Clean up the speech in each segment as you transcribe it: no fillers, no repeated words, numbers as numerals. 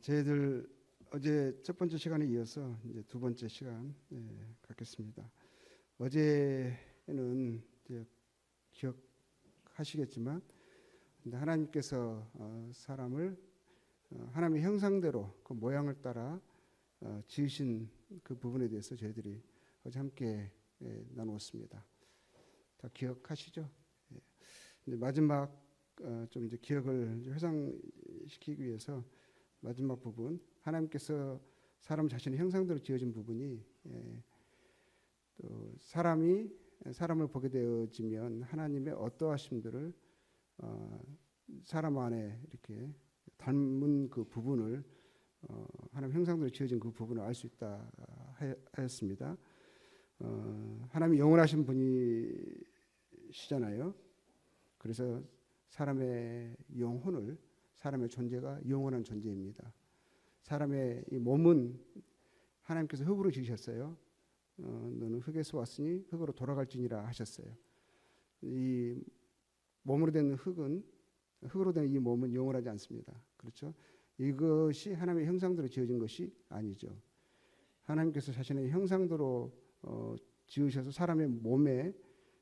저희들 어제 첫 번째 시간에 이어서 이제 두 번째 시간 갖겠습니다. 어제는 이제 기억하시겠지만 하나님께서 사람을 하나님의 형상대로 그 모양을 따라 지으신 그 부분에 대해서 저희들이 어제 함께 나누었습니다. 다 기억하시죠? 이제 마지막 좀 이제 기억을 회상시키기 위해서 마지막 부분, 하나님께서 사람 자신의 형상대로 지어진 부분이 또 사람이 사람을 보게 되어지면 하나님의 어떠하심들을 사람 안에 이렇게 닮은 그 부분을 하나님 형상대로 지어진 그 부분을 알 수 있다 하였습니다. 하나님이 영원하신 분이시잖아요. 그래서 사람의 영혼을, 사람의 존재가 영원한 존재입니다. 사람의 이 몸은 하나님께서 흙으로 지으셨어요. 너는 흙에서 왔으니 흙으로 돌아갈지니라 하셨어요. 이 몸으로 된 흙은, 흙으로 된 이 몸은 영원하지 않습니다. 그렇죠? 이것이 하나님의 형상대로 지어진 것이 아니죠. 하나님께서 자신의 형상대로 지으셔서 사람의 몸에,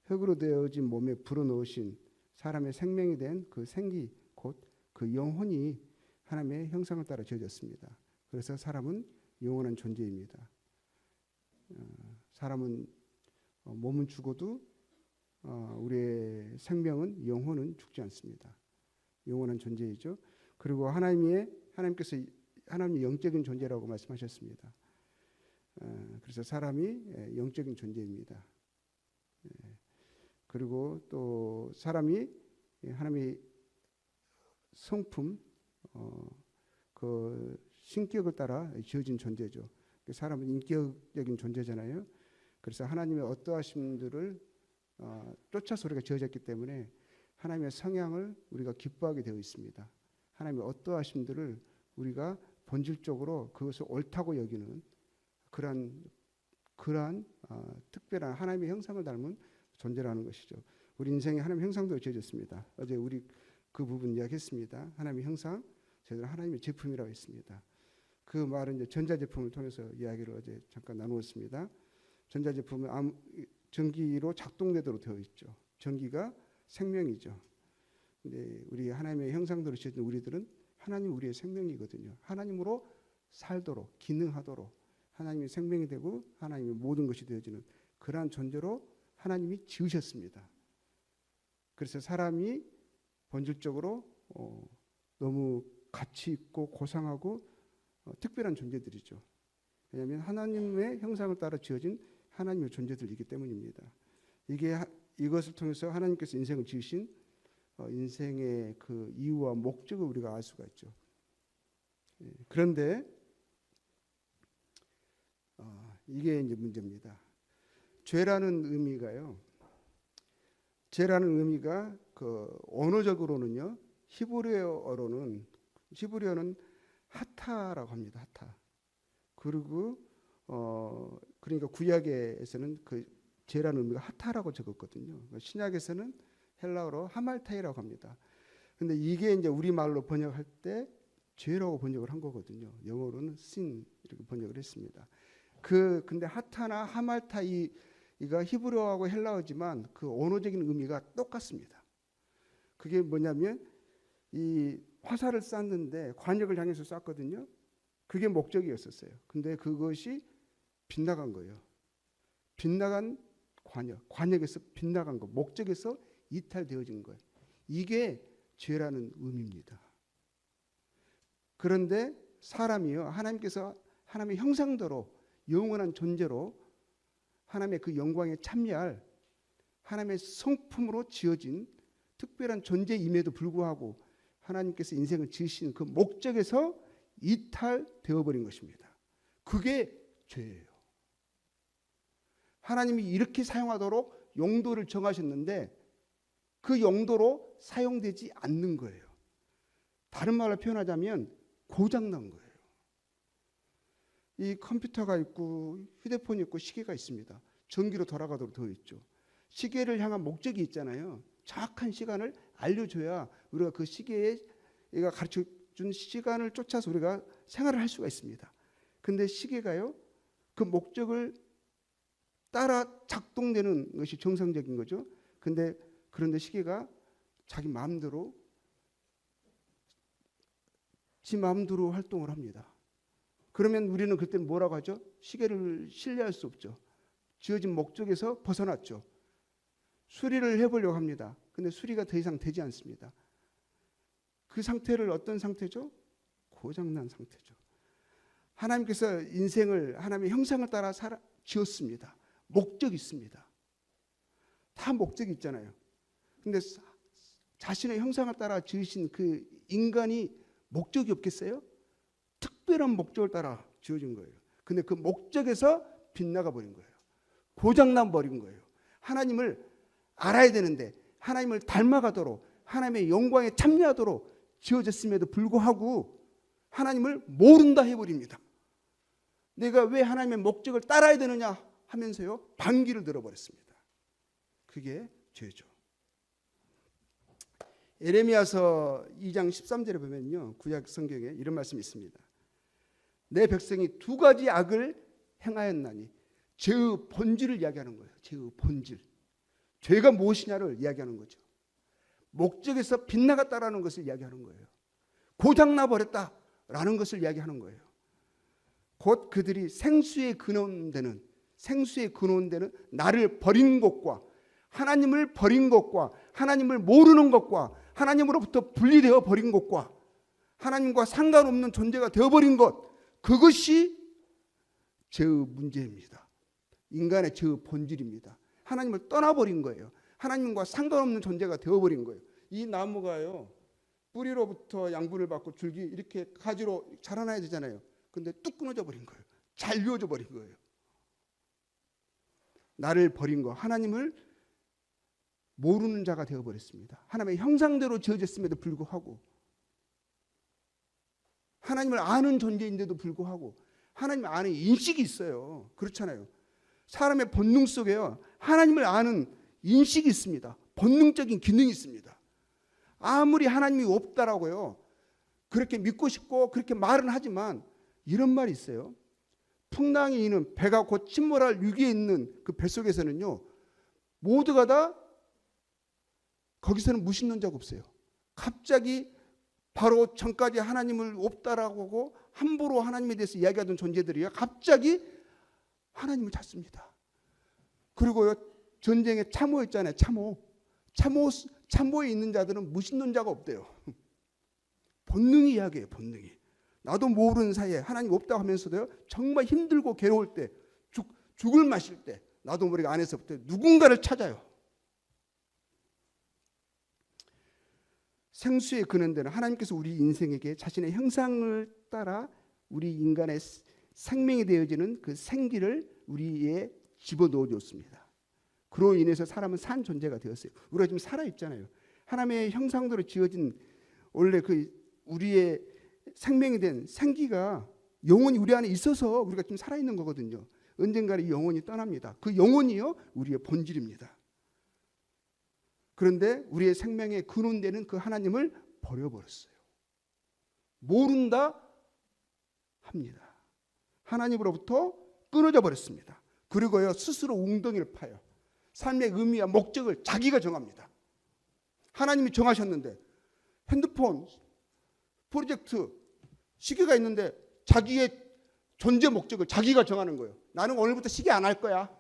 흙으로 되어진 몸에 불어넣으신 사람의 생명이 된 그 생기, 곧 그 영혼이 하나님의 형상을 따라 지어졌습니다. 그래서 사람은 영원한 존재입니다. 사람은 몸은 죽어도 우리의 생명은, 영혼은 죽지 않습니다. 영원한 존재이죠. 그리고 하나님께서 하나님이 영적인 존재라고 말씀하셨습니다. 그래서 사람이 영적인 존재입니다. 그리고 또 사람이 하나님의 성품, 그 신격을 따라 지어진 존재죠. 사람은 인격적인 존재잖아요. 그래서 하나님의 어떠하심들을 쫓아서 우리가 지어졌기 때문에 하나님의 성향을 우리가 기뻐하게 되어 있습니다. 하나님의 어떠하심들을 우리가 본질적으로 그것을 옳다고 여기는 그러한 특별한 하나님의 형상을 닮은 존재라는 것이죠. 우리 인생이 하나님의 형상대로 지어졌습니다. 어제 우리 그 부분 이야기했습니다. 하나님의 형상, 저희들은 하나님의 제품이라고 했습니다. 그 말은 이제 전자제품을 통해서 이야기를 어제 잠깐 나누었습니다. 전자제품은 전기로 작동되도록 되어 있죠. 전기가 생명이죠. 근데 우리 하나님의 형상대로 지어진 우리들은 하나님 우리의 생명이거든요. 하나님으로 살도록, 기능하도록 하나님의 생명이 되고 하나님의 모든 것이 되어지는 그러한 존재로 하나님이 지으셨습니다. 그래서 사람이 본질적으로 너무 가치 있고 고상하고 특별한 존재들이죠. 왜냐하면 하나님의 형상을 따라 지어진 하나님의 존재들이기 때문입니다. 이것을 통해서 하나님께서 인생을 지으신 인생의 그 이유와 목적을 우리가 알 수가 있죠. 그런데 이게 이제 문제입니다. 죄라는 의미가요. 죄라는 의미가 그 언어적으로는요. 히브리어는 하타라고 합니다. 하타. 그리고 그러니까 구약에서는 그 죄라는 의미가 하타라고 적었거든요. 신약에서는 헬라어로 하말타이라고 합니다. 근데 이게 이제 우리말로 번역할 때 죄라고 번역을 한 거거든요. 영어로는 sin 이렇게 번역을 했습니다. 근데 하타나 하말타이가 히브리어하고 헬라어지만 그 언어적인 의미가 똑같습니다. 그게 뭐냐면 이 화살을 쐈는데 관역을 향해서 쐈거든요. 그게 목적이었었어요. 근데 그것이 빗나간 거예요. 빗나간 관역에서 빗나간 거, 목적에서 이탈되어진 거예요. 이게 죄라는 의미입니다. 그런데 사람이요, 하나님께서 하나님의 형상대로 영원한 존재로 하나님의 그 영광에 참여할 하나님의 성품으로 지어진 특별한 존재임에도 불구하고 하나님께서 인생을 지으신 그 목적에서 이탈되어 버린 것입니다. 그게 죄예요. 하나님이 이렇게 사용하도록 용도를 정하셨는데 그 용도로 사용되지 않는 거예요. 다른 말로 표현하자면 고장난 거예요. 이 컴퓨터가 있고 휴대폰이 있고 시계가 있습니다. 전기로 돌아가도록 되어 있죠. 시계를 향한 목적이 있잖아요. 정확한 시간을 알려줘야 우리가 그 시계가 준 시간을 쫓아서 우리가 생활을 할 수가 있습니다. 근데 시계가요, 그 목적을 따라 작동되는 것이 정상적인 거죠. 그런데 시계가 자기 마음대로 지 마음대로 활동을 합니다. 그러면 우리는 그때 뭐라고 하죠? 시계를 신뢰할 수 없죠. 지어진 목적에서 벗어났죠. 수리를 해보려고 합니다. 근데 수리가 더 이상 되지 않습니다. 그 상태를 어떤 상태죠? 고장난 상태죠. 하나님께서 인생을 하나님의 형상을 따라 지었습니다. 목적이 있습니다. 다 목적이 있잖아요. 근데 자신의 형상을 따라 지으신 그 인간이 목적이 없겠어요? 특별한 목적을 따라 지어진 거예요. 근데 그 목적에서 빗나가 버린 거예요. 고장나 버린 거예요. 하나님을 알아야 되는데, 하나님을 닮아가도록, 하나님의 영광에 참여하도록 지어졌음에도 불구하고 하나님을 모른다 해버립니다. 내가 왜 하나님의 목적을 따라야 되느냐 하면서요, 반기를 들어버렸습니다. 그게 죄죠. 예레미야서 2장 13절에 보면요, 구약 성경에 이런 말씀이 있습니다. 내 백성이 두 가지 악을 행하였나니, 죄의 본질을 이야기하는 거예요. 죄의 본질. 죄가 무엇이냐를 이야기하는 거죠. 목적에서 빗나갔다라는 것을 이야기하는 거예요. 고장나 버렸다라는 것을 이야기하는 거예요. 곧 그들이 생수의 근원되는 나를 버린 것과 하나님을 버린 것과 하나님을 모르는 것과 하나님으로부터 분리되어 버린 것과 하나님과 상관없는 존재가 되어버린 것, 그것이 죄의 문제입니다. 인간의 죄의 본질입니다. 하나님을 떠나버린 거예요. 하나님과 상관없는 존재가 되어버린 거예요. 이 나무가요, 뿌리로부터 양분을 받고 줄기 이렇게 가지로 자라나야 되잖아요. 근데 뚝 끊어져 버린 거예요. 잘려져 버린 거예요. 나를 버린 거, 하나님을 모르는 자가 되어버렸습니다. 하나님의 형상대로 지어졌음에도 불구하고, 하나님을 아는 존재인데도 불구하고 하나님을 아는 인식이 있어요. 그렇잖아요. 사람의 본능 속에요, 하나님을 아는 인식이 있습니다. 본능적인 기능이 있습니다. 아무리 하나님이 없다라고요 그렇게 믿고 싶고 그렇게 말은 하지만, 이런 말이 있어요. 풍랑이 있는 배가 곧 침몰할 위기에 있는 그 뱃속에서는요, 모두가 다 거기서는 무신론자가 없어요. 갑자기 바로 전까지 하나님을 없다라고 하고 함부로 하나님에 대해서 이야기하던 존재들이요, 갑자기 하나님을 찾습니다. 그리고요, 전쟁에 참호 있잖아요. 참호에 있는 자들은 무신론자가 없대요. 본능이 이야기해요. 본능이. 나도 모르는 사이에 하나님 없다고 하면서도요, 정말 힘들고 괴로울 때, 죽을 마실 때, 나도 모르게 안에서부터 누군가를 찾아요. 생수의 근원되는 하나님께서 우리 인생에게 자신의 형상을 따라 우리 인간의 생명이 되어지는 그 생기를 우리에 집어넣어 줬습니다. 그로 인해서 사람은 산 존재가 되었어요. 우리가 지금 살아있잖아요. 하나님의 형상대로 지어진 원래 그 우리의 생명이 된 생기가 영혼이 우리 안에 있어서 우리가 지금 살아있는 거거든요. 언젠가는 이 영혼이 떠납니다. 그 영혼이요, 우리의 본질입니다. 그런데 우리의 생명의 근원되는 그 하나님을 버려버렸어요. 모른다 합니다. 하나님으로부터 끊어져 버렸습니다. 그리고요, 스스로 웅덩이를 파요. 삶의 의미와 목적을 자기가 정합니다. 하나님이 정하셨는데, 핸드폰, 프로젝트, 시계가 있는데 자기의 존재 목적을 자기가 정하는 거예요. 나는 오늘부터 시계 안 할 거야.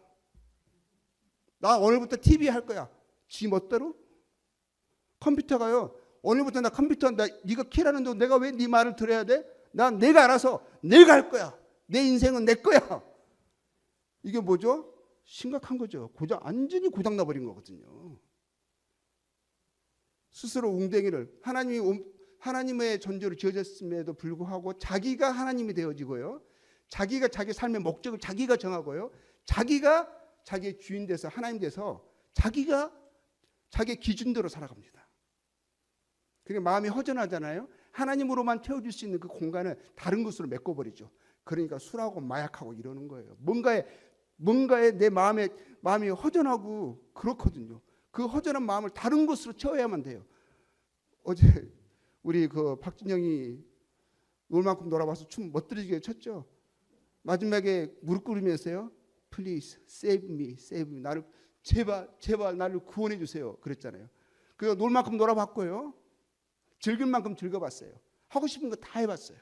나 오늘부터 TV 할 거야. 지 멋대로? 컴퓨터가요, 오늘부터 나 컴퓨터 네가 키라는데 내가 왜 네 말을 들어야 돼? 난 내가 알아서 내가 할 거야. 내 인생은 내 거야. 이게 뭐죠? 심각한 거죠. 완전히 고장나 버린 거거든요. 스스로 웅덩이를, 하나님의 존재로 지어졌음에도 불구하고 자기가 하나님이 되어지고요, 자기가 자기 삶의 목적을 자기가 정하고요, 자기가 자기의 주인 돼서 하나님 돼서 자기가 자기 기준대로 살아갑니다. 그러니까 마음이 허전하잖아요. 하나님으로만 채워줄 수 있는 그 공간을 다른 것으로 메꿔버리죠. 그러니까 술하고 마약하고 이러는 거예요. 뭔가에 내 마음이 허전하고 그렇거든요. 그 허전한 마음을 다른 것으로 채워야만 돼요. 우리 그 박진영이 놀 만큼 놀아봐서 춤 멋들어지게 췄죠. 마지막에 무릎 꿇으면서요. Please save me, save me. 나를 제발 나를 구원해 주세요. 그랬잖아요. 그래서 놀 만큼 놀아봤고요. 즐길 만큼 즐겨봤어요. 하고 싶은 거 다 해봤어요.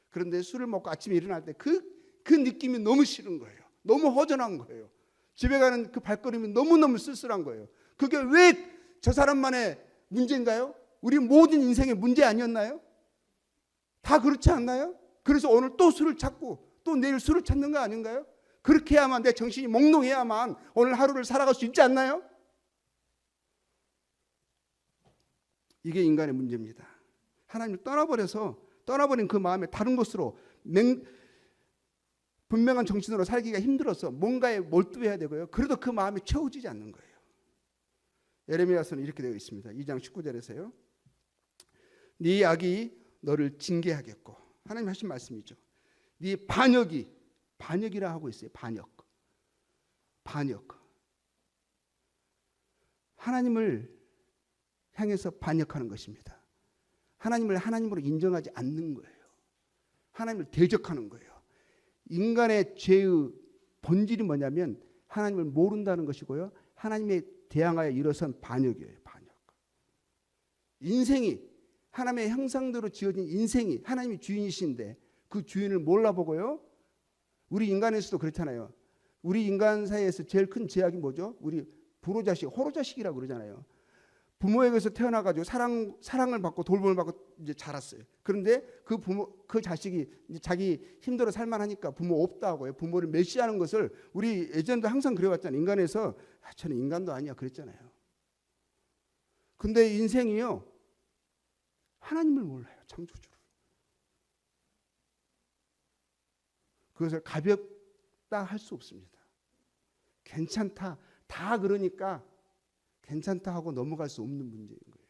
그런데 술을 먹고 아침에 일어날 때 그 느낌이 너무 싫은 거예요. 너무 허전한 거예요. 집에 가는 그 발걸음이 너무너무 쓸쓸한 거예요. 그게 왜 저 사람만의 문제인가요? 우리 모든 인생의 문제 아니었나요? 다 그렇지 않나요? 그래서 오늘 또 술을 찾고 또 내일 술을 찾는 거 아닌가요? 그렇게 해야만 내 정신이 몽롱해야만 오늘 하루를 살아갈 수 있지 않나요? 이게 인간의 문제입니다. 하나님을 떠나버린 그 마음에 다른 곳으로 분명한 정신으로 살기가 힘들어서 뭔가에 몰두해야 되고요. 그래도 그 마음이 채워지지 않는 거예요. 예레미야서는 이렇게 되어 있습니다. 2장 19절에서요. 네 악이 너를 징계하겠고, 하나님 하신 말씀이죠. 네 반역이라 하고 있어요. 반역. 하나님을 향해서 반역하는 것입니다. 하나님을 하나님으로 인정하지 않는 거예요. 하나님을 대적하는 거예요. 인간의 죄의 본질이 뭐냐면 하나님을 모른다는 것이고요. 하나님에 대항하여 일어선 반역이에요. 반역. 인생이 하나님의 형상대로 지어진 인생이 하나님이 주인이신데 그 주인을 몰라보고요. 우리 인간에서도 그렇잖아요. 우리 인간 사이에서 제일 큰 제약이 뭐죠? 우리 불호자식, 호로자식이라고 그러잖아요. 부모에게서 태어나가지고 사랑을 받고 돌봄을 받고 이제 자랐어요. 그런데 그 자식이 이제 자기 힘들어 살만하니까 부모 없다 하고요. 부모를 멸시하는 것을 우리 예전도 항상 그래왔잖아요. 인간에서 저는 인간도 아니야 그랬잖아요. 근데 인생이요. 하나님을 몰라요. 창조주를. 그것을 가볍다 할 수 없습니다. 괜찮다. 다 그러니까 괜찮다 하고 넘어갈 수 없는 문제인 거예요.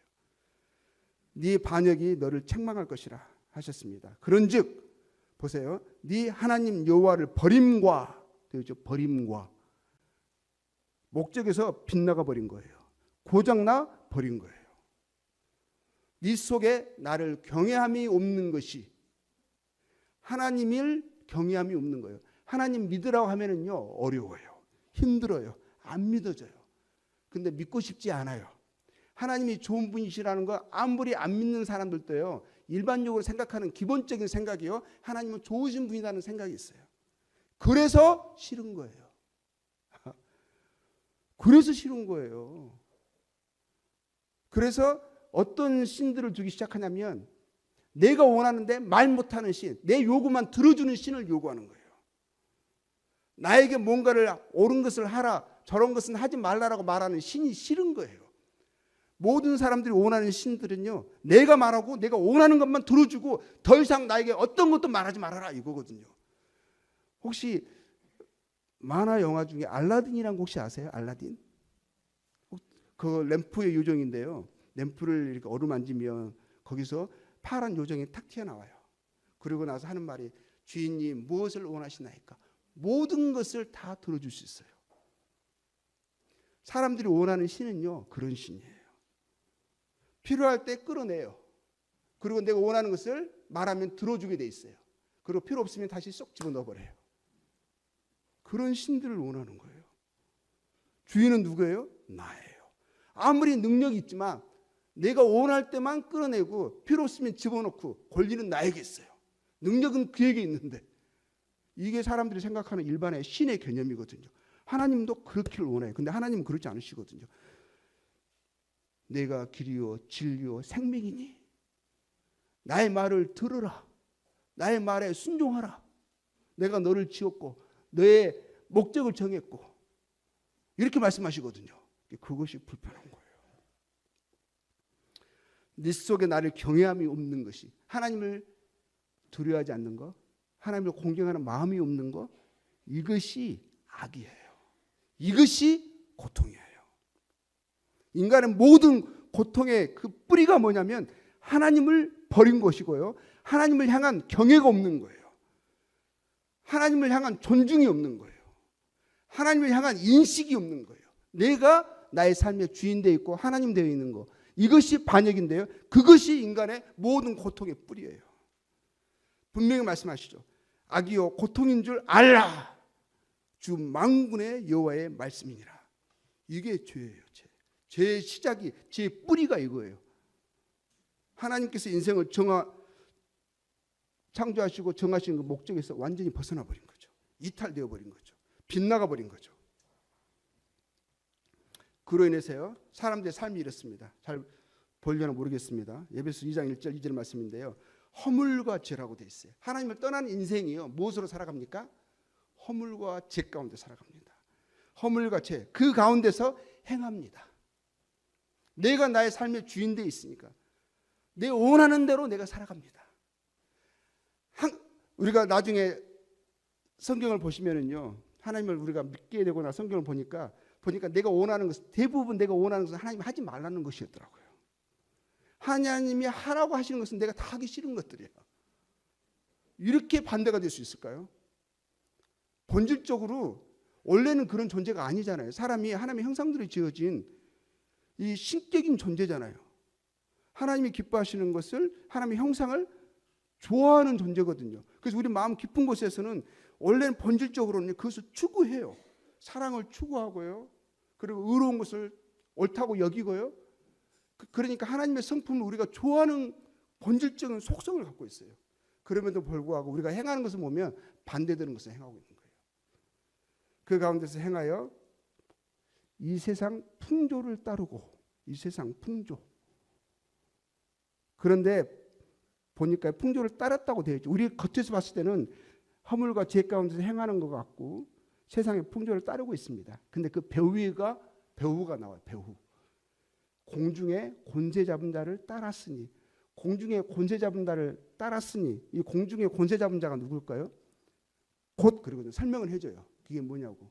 네 반역이 너를 책망할 것이라 하셨습니다. 그런즉 보세요. 네 하나님 여호와를 버림과 되죠. 버림과 목적에서 빗나가 버린 거예요. 고장나 버린 거예요. 네 속에 나를 경외함이 없는 것이 하나님을 경외함이 없는 거예요. 하나님 믿으라고 하면은요 어려워요. 힘들어요. 안 믿어져요. 근데 믿고 싶지 않아요. 하나님이 좋은 분이시라는 거 아무리 안 믿는 사람들도요. 일반적으로 생각하는 기본적인 생각이요. 하나님은 좋으신 분이라는 생각이 있어요. 그래서 싫은 거예요. 그래서 싫은 거예요. 그래서 어떤 신들을 두기 시작하냐면 내가 원하는데 말 못하는 신, 내 요구만 들어주는 신을 요구하는 거예요. 나에게 뭔가를 옳은 것을 하라, 저런 것은 하지 말라라고 말하는 신이 싫은 거예요. 모든 사람들이 원하는 신들은요. 내가 말하고 내가 원하는 것만 들어주고 더 이상 나에게 어떤 것도 말하지 말아라 이거거든요. 혹시 만화 영화 중에 알라딘이라는 거 혹시 아세요? 알라딘? 그 램프의 요정인데요. 램프를 이렇게 어루만지면 거기서 파란 요정이 탁 튀어나와요. 그러고 나서 하는 말이 주인님 무엇을 원하시나이까? 모든 것을 다 들어줄 수 있어요. 사람들이 원하는 신은요. 그런 신이에요. 필요할 때 끌어내요. 그리고 내가 원하는 것을 말하면 들어주게 돼 있어요. 그리고 필요 없으면 다시 쏙 집어넣어버려요. 그런 신들을 원하는 거예요. 주인은 누구예요? 나예요. 아무리 능력이 있지만 내가 원할 때만 끌어내고 필요 없으면 집어넣고 권리는 나에게 있어요. 능력은 그에게 있는데 이게 사람들이 생각하는 일반의 신의 개념이거든요. 하나님도 그렇기를 원해요. 근데 하나님은 그렇지 않으시거든요. 내가 길이요 진리요 생명이니 나의 말을 들으라. 나의 말에 순종하라. 내가 너를 지었고 너의 목적을 정했고 이렇게 말씀하시거든요. 그것이 불편한 거예요. 네 속에 나를 경외함이 없는 것이 하나님을 두려워하지 않는 것, 하나님을 공경하는 마음이 없는 것, 이것이 악이에요. 이것이 고통이에요. 인간의 모든 고통의 그 뿌리가 뭐냐면 하나님을 버린 것이고요. 하나님을 향한 경외가 없는 거예요. 하나님을 향한 존중이 없는 거예요. 하나님을 향한 인식이 없는 거예요. 내가 나의 삶의 주인 되어 있고 하나님 되어 있는 거. 이것이 반역인데요. 그것이 인간의 모든 고통의 뿌리예요. 분명히 말씀하시죠. 악이요 고통인 줄 알라. 주 만군의 여호와의 말씀이니라. 이게 죄예요. 죄의 시작이, 죄의 뿌리가 이거예요. 하나님께서 인생을 창조하시고 정하신 그 목적에서 완전히 벗어나 버린 거죠. 이탈되어 버린 거죠. 빗나가 버린 거죠. 그로 인해서요, 사람들의 삶이 이렇습니다. 잘 보려나 모르겠습니다. 에베소 2장 1절 2절 말씀인데요. 허물과 죄라고 되어 있어요. 하나님을 떠난 인생이요, 무엇으로 살아갑니까? 허물과 죄 가운데 살아갑니다. 허물과 죄, 그 가운데서 행합니다. 내가 나의 삶의 주인 돼 있으니까 내 원하는 대로 내가 살아갑니다. 우리가 나중에 성경을 보시면은요, 하나님을 우리가 믿게 되거나 성경을 보니까 내가 원하는 것, 대부분 내가 원하는 것은 하나님이 하지 말라는 것이었더라고요. 하나님이 하라고 하시는 것은 내가 다 하기 싫은 것들이에요. 이렇게 반대가 될 수 있을까요? 본질적으로 원래는 그런 존재가 아니잖아요. 사람이 하나님의 형상대로 지어진 이 신격인 존재잖아요. 하나님이 기뻐하시는 것을, 하나님의 형상을 좋아하는 존재거든요. 그래서 우리 마음 깊은 곳에서는 원래는 본질적으로는 그것을 추구해요. 사랑을 추구하고요. 그리고 의로운 것을 옳다고 여기고요. 그러니까 하나님의 성품을 우리가 좋아하는 본질적인 속성을 갖고 있어요. 그럼에도 불구하고 우리가 행하는 것을 보면 반대되는 것을 행하고 있는 거예요. 그 가운데서 행하여 이 세상 풍조를 따르고, 이 세상 풍조. 그런데 보니까 풍조를 따랐다고 되어 있죠. 우리 겉에서 봤을 때는 허물과 죄 가운데서 행하는 것 같고 세상의 풍조를 따르고 있습니다. 근데 그 배후가 나와요. 배후. 공중에 권세 잡은 자를 따랐으니, 공중에 권세 잡은 자를 따랐으니, 이 공중에 권세 잡은 자가 누굴까요? 곧, 그리고 설명을 해줘요. 그게 뭐냐고.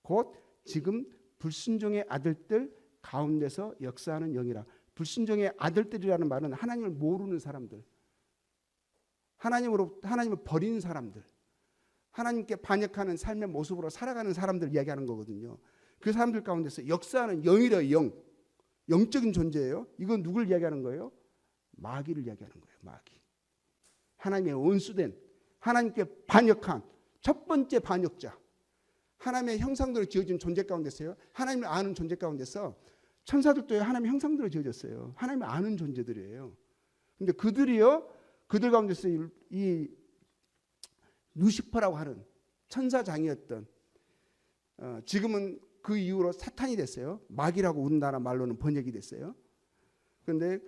곧 지금 불순종의 아들들 가운데서 역사하는 영이라. 불순종의 아들들이라는 말은 하나님을 모르는 사람들, 하나님을 버린 사람들, 하나님께 반역하는 삶의 모습으로 살아가는 사람들 이야기하는 거거든요. 그 사람들 가운데서 역사하는 영이래요. 영적인 존재예요. 이건 누굴 이야기하는 거예요? 마귀를 이야기하는 거예요. 마귀. 하나님의 원수된, 하나님께 반역한 첫 번째 반역자, 하나님의 형상대로 지어진 존재 가운데서요, 하나님을 아는 존재 가운데서 천사들도 하나님의 형상대로 지어졌어요. 하나님을 아는 존재들이에요. 근데 그들 가운데서 이 루시퍼라고 하는 천사장이었던, 지금은 그 이후로 사탄이 됐어요. 마귀라고 우리나라 말로는 번역이 됐어요. 그런데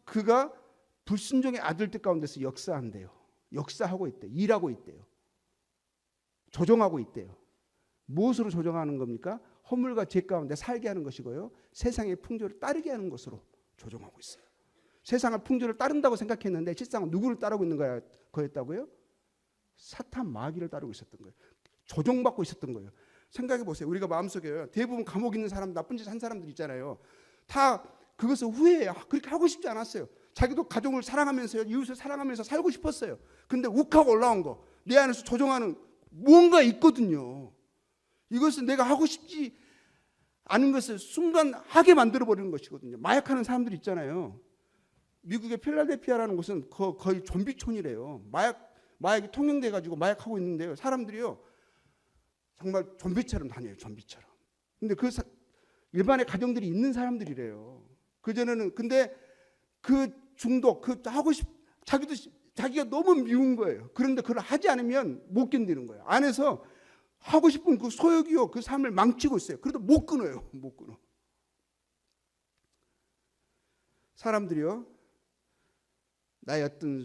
그가 불순종의 아들들 가운데서 역사한대요. 역사하고 있대요. 일하고 있대요. 조종하고 있대요. 무엇으로 조종하는 겁니까? 허물과 죄 가운데 살게 하는 것이고요. 세상의 풍조를 따르게 하는 것으로 조종하고 있어요. 세상의 풍조를 따른다고 생각했는데 실상은 누구를 따르고 있는 거였다고요? 사탄 마귀를 따르고 있었던 거예요. 조종받고 있었던 거예요. 생각해 보세요. 우리가 마음속에 대부분 감옥 있는 사람, 나쁜 짓 한 사람들 있잖아요. 다 그것을 후회해요. 그렇게 하고 싶지 않았어요. 자기도 가족을 사랑하면서요, 이웃을 사랑하면서 살고 싶었어요. 근데 욱하고 올라온 거, 내 안에서 조종하는 무언가 있거든요. 이것은 내가 하고 싶지 않은 것을 순간 하게 만들어버리는 것이거든요. 마약하는 사람들 있잖아요. 미국의 필라델피아라는 곳은 거의 좀비촌이래요. 마약이 통용돼가지고 마약하고 있는데요. 사람들이요, 정말 좀비처럼 다녀요. 좀비처럼. 근데 일반의 가정들이 있는 사람들이래요. 그전에는, 근데 그 중독, 자기가 너무 미운 거예요. 그런데 그걸 하지 않으면 못 견디는 거예요. 안에서 하고 싶은 그 소욕이요, 그 삶을 망치고 있어요. 그래도 못 끊어요. 못 끊어. 사람들이요, 나의 어떤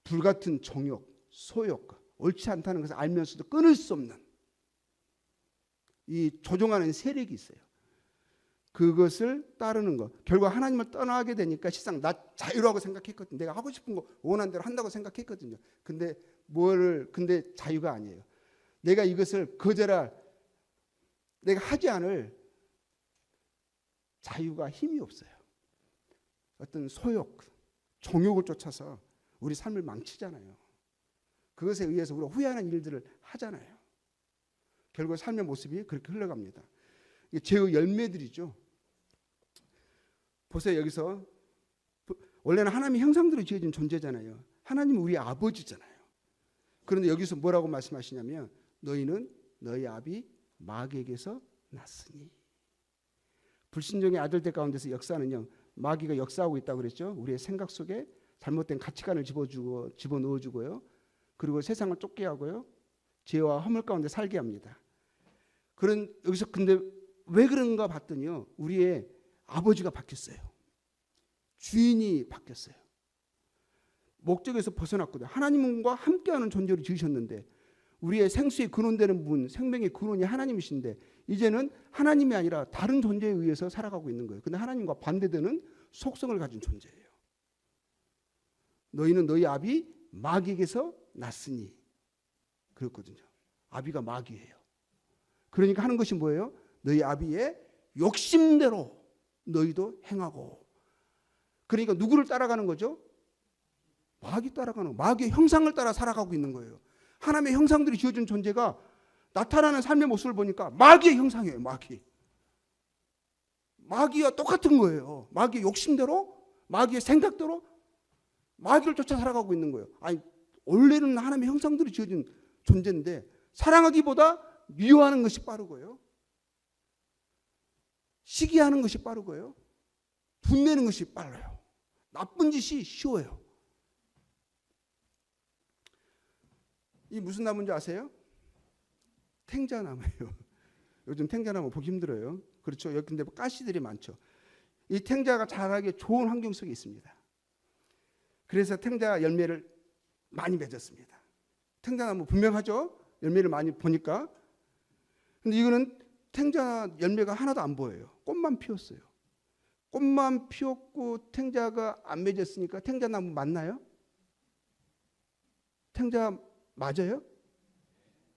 불같은 정욕, 소욕, 옳지 않다는 것을 알면서도 끊을 수 없는 이 조종하는 세력이 있어요. 그것을 따르는 것. 결국 하나님을 떠나게 되니까 실상 나 자유라고 생각했거든요. 내가 하고 싶은 거 원하는 대로 한다고 생각했거든요. 근데 자유가 아니에요. 내가 이것을 내가 하지 않을 자유가 힘이 없어요. 어떤 소욕, 정욕을 쫓아서 우리 삶을 망치잖아요. 그것에 의해서 우리가 후회하는 일들을 하잖아요. 결국 삶의 모습이 그렇게 흘러갑니다. 이게 죄의 열매들이죠. 보세요. 여기서 원래는 하나님의 형상대로 지어진 존재잖아요. 하나님은 우리 아버지잖아요. 그런데 여기서 뭐라고 말씀하시냐면 너희는 너희 아비 마귀에게서 났으니. 불신종의 아들들 가운데서 역사는요. 마귀가 역사하고 있다고 그랬죠. 우리의 생각 속에 잘못된 가치관을 집어넣어주고요. 그리고 세상을 쫓게 하고요. 죄와 허물 가운데 살게 합니다. 여기서 근데 왜 그런가 봤더니요. 우리의 아버지가 바뀌었어요. 주인이 바뀌었어요. 목적에서 벗어났거든요. 하나님과 함께하는 존재로 지으셨는데 우리의 생수의 근원되는 분, 생명의 근원이 하나님이신데 이제는 하나님이 아니라 다른 존재에 의해서 살아가고 있는 거예요. 근데 하나님과 반대되는 속성을 가진 존재예요. 너희는 너희 아비 마귀에게서 났으니 그렇거든요. 아비가 마귀예요. 그러니까 하는 것이 뭐예요? 너희 아비의 욕심대로 너희도 행하고. 그러니까 누구를 따라가는 거죠? 마귀 따라가는, 마귀의 형상을 따라 살아가고 있는 거예요. 하나님의 형상들이 지어진 존재가 나타나는 삶의 모습을 보니까 마귀의 형상이에요. 마귀와 똑같은 거예요. 마귀의 욕심대로, 마귀의 생각대로 마귀를 쫓아 살아가고 있는 거예요. 아니, 원래는 하나님의 형상들이 지어진 존재인데 사랑하기보다 미워하는 것이 빠르고요. 시기하는 것이 빠르고요. 분내는 것이 빨라요. 나쁜 짓이 쉬워요. 이 무슨 나무인지 아세요? 탱자나무예요. 요즘 탱자나무 보기 힘들어요. 그렇죠? 여기 근데 가시들이 많죠. 이 탱자가 자라기 좋은 환경 속에 있습니다. 그래서 탱자 열매를 많이 맺었습니다. 탱자나무 분명하죠? 열매를 많이 보니까. 근데 이거는 탱자 열매가 하나도 안 보여요. 꽃만 피웠어요. 꽃만 피웠고 탱자가 안 맺었으니까 탱자나무 맞나요? 탱자 맞아요?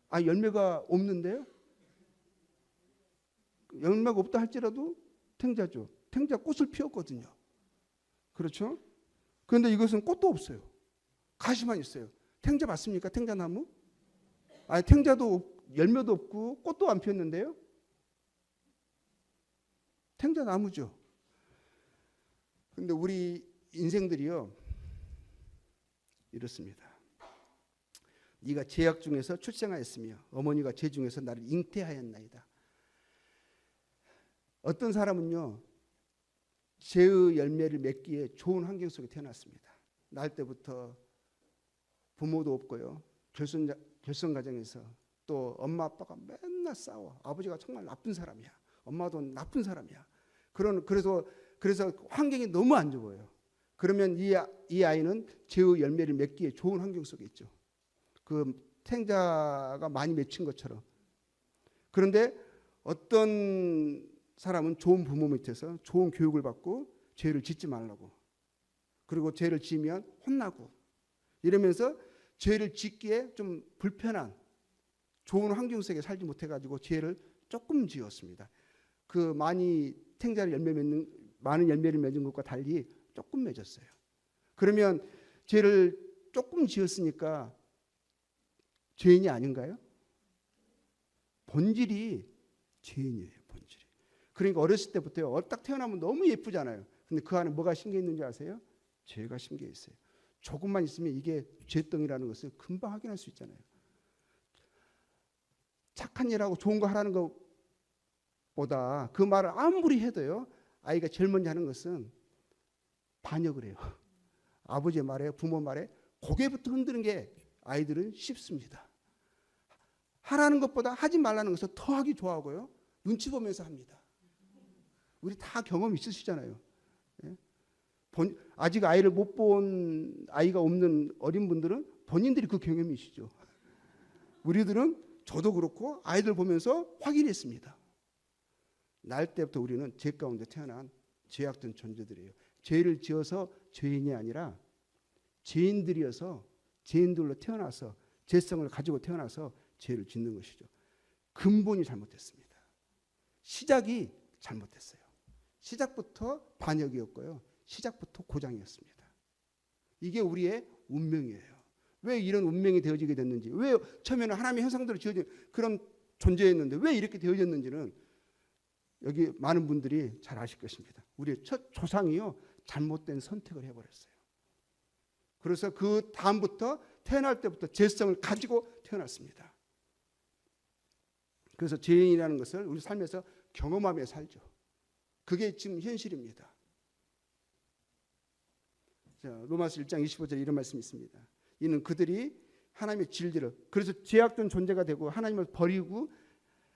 아, 열매가 없는데요? 열매가 없다 할지라도 탱자죠. 탱자 꽃을 피웠거든요. 그렇죠? 그런데 이것은 꽃도 없어요. 가시만 있어요. 탱자 맞습니까? 탱자나무? 아니, 탱자도 열매도 없고 꽃도 안 피웠는데요? 탱자나무죠. 근데 우리 인생들이요 이렇습니다. 네가 죄악 중에서 출생하였으며 어머니가 죄 중에서 나를 잉태하였나이다. 어떤 사람은요 죄의 열매를 맺기에 좋은 환경 속에 태어났습니다. 날 때부터 부모도 없고요. 결손 가정에서 또 엄마 아빠가 맨날 싸워. 아버지가 정말 나쁜 사람이야. 엄마도 나쁜 사람이야. 그래서 환경이 너무 안 좋아요. 그러면 이 아이는 죄의 열매를 맺기에 좋은 환경 속에 있죠. 그 탱자가 많이 맺힌 것처럼. 그런데 어떤 사람은 좋은 부모 밑에서 좋은 교육을 받고 죄를 짓지 말라고. 그리고 죄를 지으면 혼나고. 이러면서 죄를 짓기에 좀 불편한 좋은 환경 속에 살지 못해가지고 죄를 조금 지었습니다. 그 많은 열매를 맺은 것과 달리 조금 맺었어요. 그러면 죄를 조금 지었으니까 죄인이 아닌가요? 본질이 죄인이에요. 본질이. 그러니까 어렸을 때부터요. 딱 태어나면 너무 예쁘잖아요. 근데 그 안에 뭐가 심겨 있는지 아세요? 죄가 심겨 있어요. 조금만 있으면 이게 죄덩이라는 것을 금방 확인할 수 있잖아요. 착한 일하고 좋은 거 하라는 것보다 그 말을 아무리 해도요. 아이가 제일 먼저 하는 것은 반역을 해요. 아버지의 말에 부모 말에 고개부터 흔드는 게 아이들은 쉽습니다. 하라는 것보다 하지 말라는 것을 더 하기 좋아하고요. 눈치 보면서 합니다. 우리 다 경험 있으시잖아요. 아직 아이를 못 본 아이가 없는 어린 분들은 본인들이 그 경험이시죠. 우리들은 저도 그렇고 아이들 보면서 확인했습니다. 날 때부터 우리는 죄 가운데 태어난 죄악된 존재들이에요. 죄를 지어서 죄인이 아니라 죄인들이어서 죄인들로 태어나서 죄성을 가지고 태어나서 죄를 짓는 것이죠. 근본이 잘못됐습니다. 시작이 잘못됐어요. 시작부터 반역이었고요. 시작부터 고장이었습니다. 이게 우리의 운명이에요. 왜 이런 운명이 되어지게 됐는지, 왜 처음에는 하나님의 형상대로 지어진 그런 존재였는데 왜 이렇게 되어졌는지는 여기 많은 분들이 잘 아실 것입니다. 우리의 첫 조상이요 잘못된 선택을 해버렸어요. 그래서 그 다음부터 태어날 때부터 죄성을 가지고 태어났습니다. 그래서 죄인이라는 것을 우리 삶에서 경험하며 살죠. 그게 지금 현실입니다. 자, 로마서 1장 25절에 이런 말씀이 있습니다. 이는 그들이 하나님의 진리를, 그래서 죄악된 존재가 되고 하나님을 버리고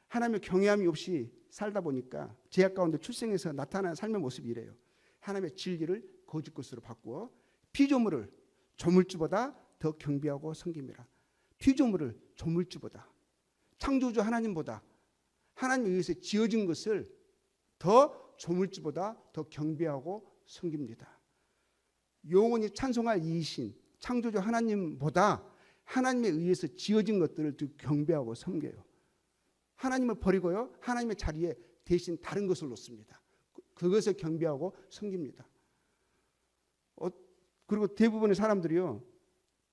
하나님의 경외함이 없이 살다 보니까 죄악 가운데 출생해서 나타나는 삶의 모습이 이래요. 하나님의 진리를 거짓 것으로 바꾸어 피조물을 조물주보다 더 경배하고 섬김이라. 피조물을 조물주보다, 창조주 하나님보다, 하나님에 의해서 지어진 것을 더 조물주보다 더 경배하고 섬깁니다. 영원히 찬송할 이신 창조주 하나님보다 하나님에 의해서 지어진 것들을 더 경배하고 섬겨요. 하나님을 버리고요, 하나님의 자리에 대신 다른 것을 놓습니다. 그것을 경배하고 섬깁니다. 그리고 대부분의 사람들이요,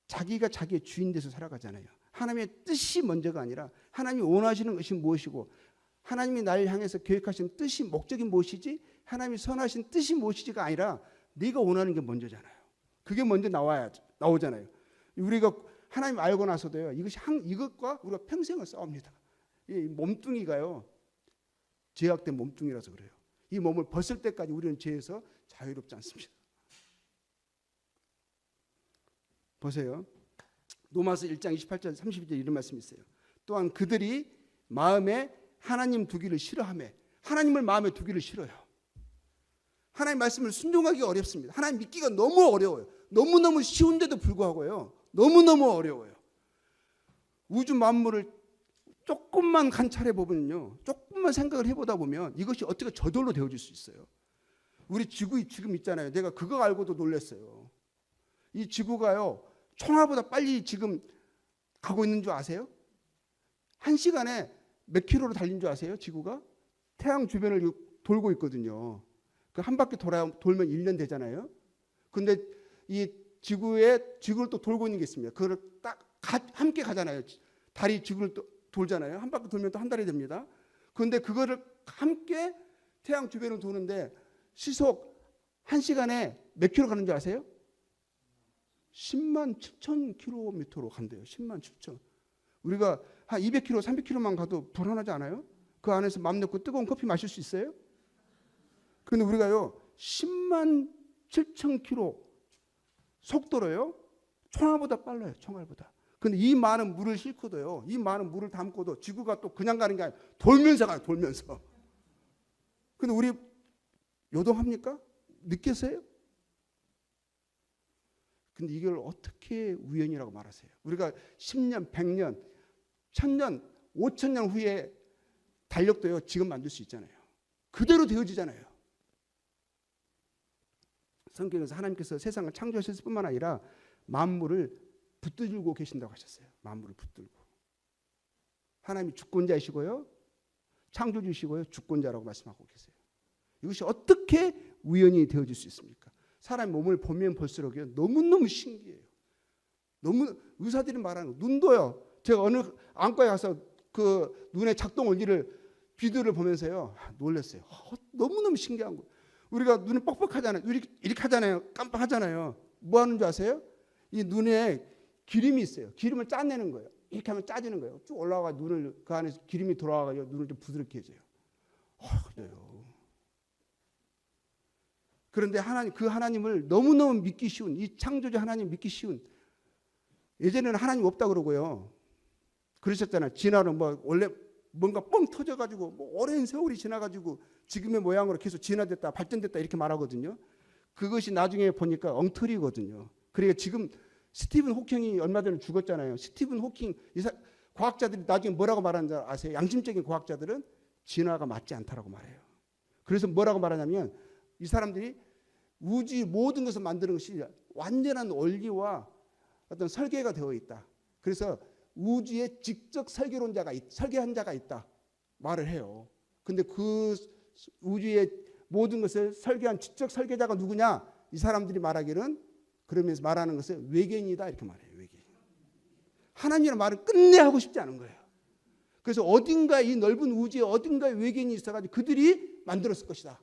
자기가 자기의 주인 돼서 살아가잖아요. 하나님의 뜻이 먼저가 아니라 하나님이 원하시는 것이 무엇이고, 하나님이 나를 향해서 계획하신 뜻이, 목적이 무엇이지, 하나님이 선하신 뜻이 무엇이지가 아니라 네가 원하는 게 먼저잖아요. 그게 먼저 나오잖아요. 우리가 하나님 알고 나서도요, 이것과 우리가 평생을 싸웁니다. 이 몸뚱이가요, 죄악된 몸뚱이라서 그래요. 이 몸을 벗을 때까지 우리는 죄에서 자유롭지 않습니다. 보세요. 로마서 1장 28절 32절 이런 말씀이 있어요. 또한 그들이 마음에 하나님 두기를 싫어하며, 하나님을 마음에 두기를 싫어요. 하나님 말씀을 순종하기 어렵습니다. 하나님 믿기가 너무 어려워요. 너무너무 쉬운데도 불구하고요, 너무너무 어려워요. 우주 만물을 조금만 관찰해 보면요, 조금만 생각을 해보다 보면 이것이 어떻게 저절로 되어질 수 있어요. 우리 지구 지금 있잖아요. 내가 그거 알고도 놀랐어요. 이 지구가요, 청하보다 빨리 지금 가고 있는 줄 아세요? 1시간에 몇 킬로로 달린 줄 아세요? 지구가 태양 주변을 돌고 있거든요. 그 한 바퀴 돌면 1년 되잖아요. 근데 이 지구를 또 돌고 있는 게 있습니다. 그걸 딱 함께 가잖아요. 달이 지구를 또 돌잖아요. 한 바퀴 돌면 또 한 달이 됩니다. 그런데 그거를 함께 태양 주변을 도는데 시속 1시간에 몇 킬로 가는 줄 아세요? 10만 7천 킬로미터로 간대요. 10만 7천. 우리가 한 200킬로, 300킬로만 가도 불안하지 않아요? 그 안에서 맘 놓고 뜨거운 커피 마실 수 있어요? 그런데 우리가요, 10만 7천 킬로 속도로요, 총알보다 빨라요. 총알보다. 근데 이 많은 물을 싣고도요, 이 많은 물을 담고도 지구가 또 그냥 가는 게 아니라 돌면서 가요. 돌면서. 근데 우리 요동합니까? 느꼈어요? 근데 이걸 어떻게 우연이라고 말하세요? 우리가 10년, 100년, 1000년, 5000년 후에 달력도요, 지금 만들 수 있잖아요. 그대로 되어지잖아요. 성경에서 하나님께서 세상을 창조하셨을 뿐만 아니라 만물을 붙들고 계신다고 하셨어요. 만물을 붙들고. 하나님이 주권자이시고요, 창조주시고요, 주권자라고 말씀하고 계세요. 이것이 어떻게 우연히 되어질 수 있습니까? 사람 몸을 보면 볼수록요, 너무너무 신기해요. 너무 의사들이 말하는 거, 눈도요. 제가 어느 안과에 가서 그 눈의 작동 원리를 비디오를 보면서요, 놀랐어요. 너무너무 신기한 거. 우리가 눈이 뻑뻑하잖아요. 이렇게 하잖아요. 깜빡하잖아요. 뭐 하는 줄 아세요? 이 눈에 기름이 있어요. 기름을 짜내는 거예요. 이렇게 하면 짜지는 거예요. 쭉 올라가 눈을, 그 안에 기름이 돌아가서 눈을 좀 부드럽게 해줘요. 그래요. 그런데 그 하나님을 너무너무 믿기 쉬운, 이 창조주 하나님 믿기 쉬운, 예전에는 하나님 없다 그러고요, 그러셨잖아요. 진화는 뭐 원래 뭔가 뻥 터져가지고 뭐 오랜 세월이 지나가지고 지금의 모양으로 계속 진화됐다, 발전됐다 이렇게 말하거든요. 그것이 나중에 보니까 엉터리거든요. 그러니까 지금 스티븐 호킹이 얼마 전에 죽었잖아요. 스티븐 호킹, 과학자들이 나중에 뭐라고 말하는지 아세요? 양심적인 과학자들은 진화가 맞지 않다라고 말해요. 그래서 뭐라고 말하냐면, 이 사람들이 우주 모든 것을 만드는 것이 완전한 원리와 어떤 설계가 되어 있다. 그래서 우주에 직접 설계한 자가 있다 말을 해요. 근데 그 우주의 모든 것을 설계한 직접 설계자가 누구냐? 이 사람들이 말하기는, 그러면서 말하는 것은 외계인이다 이렇게 말해요. 외계인. 하나님이라는 말은 끝내 하고 싶지 않은 거예요. 그래서 어딘가 이 넓은 우주에 어딘가에 외계인이 있어가지고 그들이 만들었을 것이다.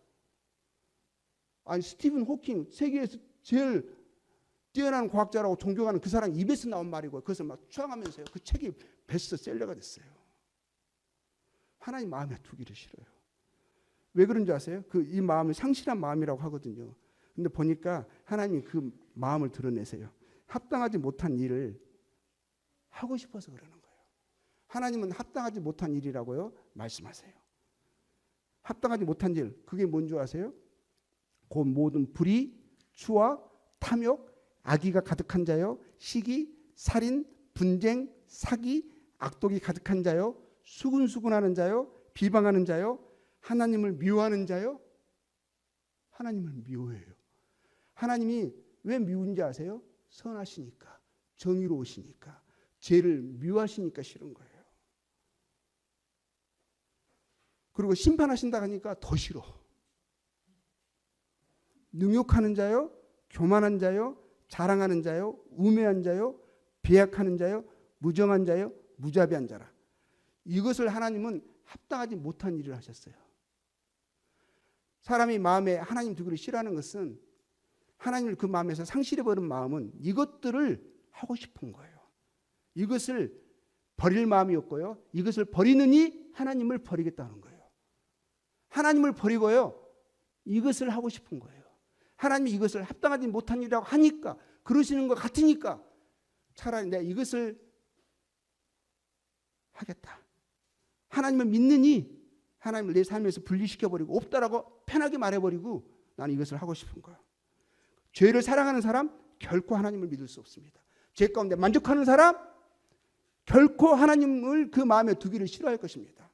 아니 스티븐 호킹 세계에서 제일 뛰어난 과학자라고 존경하는 그 사람 입에서 나온 말이고 그것을 막 추앙하면서요. 그 책이 베스트셀러가 됐어요. 하나님 마음에 두기를 싫어요. 왜 그런지 아세요? 이 마음을 상실한 마음이라고 하거든요. 근데 보니까 하나님이 그 마음을 드러내세요. 합당하지 못한 일을 하고 싶어서 그러는 거예요. 하나님은 합당하지 못한 일이라고요 말씀하세요. 합당하지 못한 일, 그게 뭔지 아세요? 곧 모든 불의, 추와, 탐욕, 악의가 가득한 자요, 시기, 살인, 분쟁, 사기, 악독이 가득한 자요, 수군수군하는 자요, 비방하는 자요, 하나님을 미워하는 자요. 하나님을 미워해요. 하나님이 왜 미운지 아세요? 선하시니까, 정의로우시니까, 죄를 미워하시니까 싫은 거예요. 그리고 심판하신다 하니까 더 싫어. 능욕하는 자요, 교만한 자요, 자랑하는 자요, 우매한 자요, 배약하는 자요, 무정한 자요, 무자비한 자라. 이것을 하나님은 합당하지 못한 일을 하셨어요. 사람이 마음에 하나님 두기를 싫어하는 것은 하나님을 그 마음에서 상실해버린 마음은 이것들을 하고 싶은 거예요. 이것을 버릴 마음이었고요. 이것을 버리느니 하나님을 버리겠다는 거예요. 하나님을 버리고요. 이것을 하고 싶은 거예요. 하나님이 이것을 합당하지 못한 일이라고 하니까 그러시는 것 같으니까 차라리 내가 이것을 하겠다. 하나님을 믿느니 하나님을 내 삶에서 분리시켜버리고 없다라고 편하게 말해버리고 나는 이것을 하고 싶은 거예요. 죄를 사랑하는 사람 결코 하나님을 믿을 수 없습니다. 죄 가운데 만족하는 사람 결코 하나님을 그 마음에 두기를 싫어할 것입니다.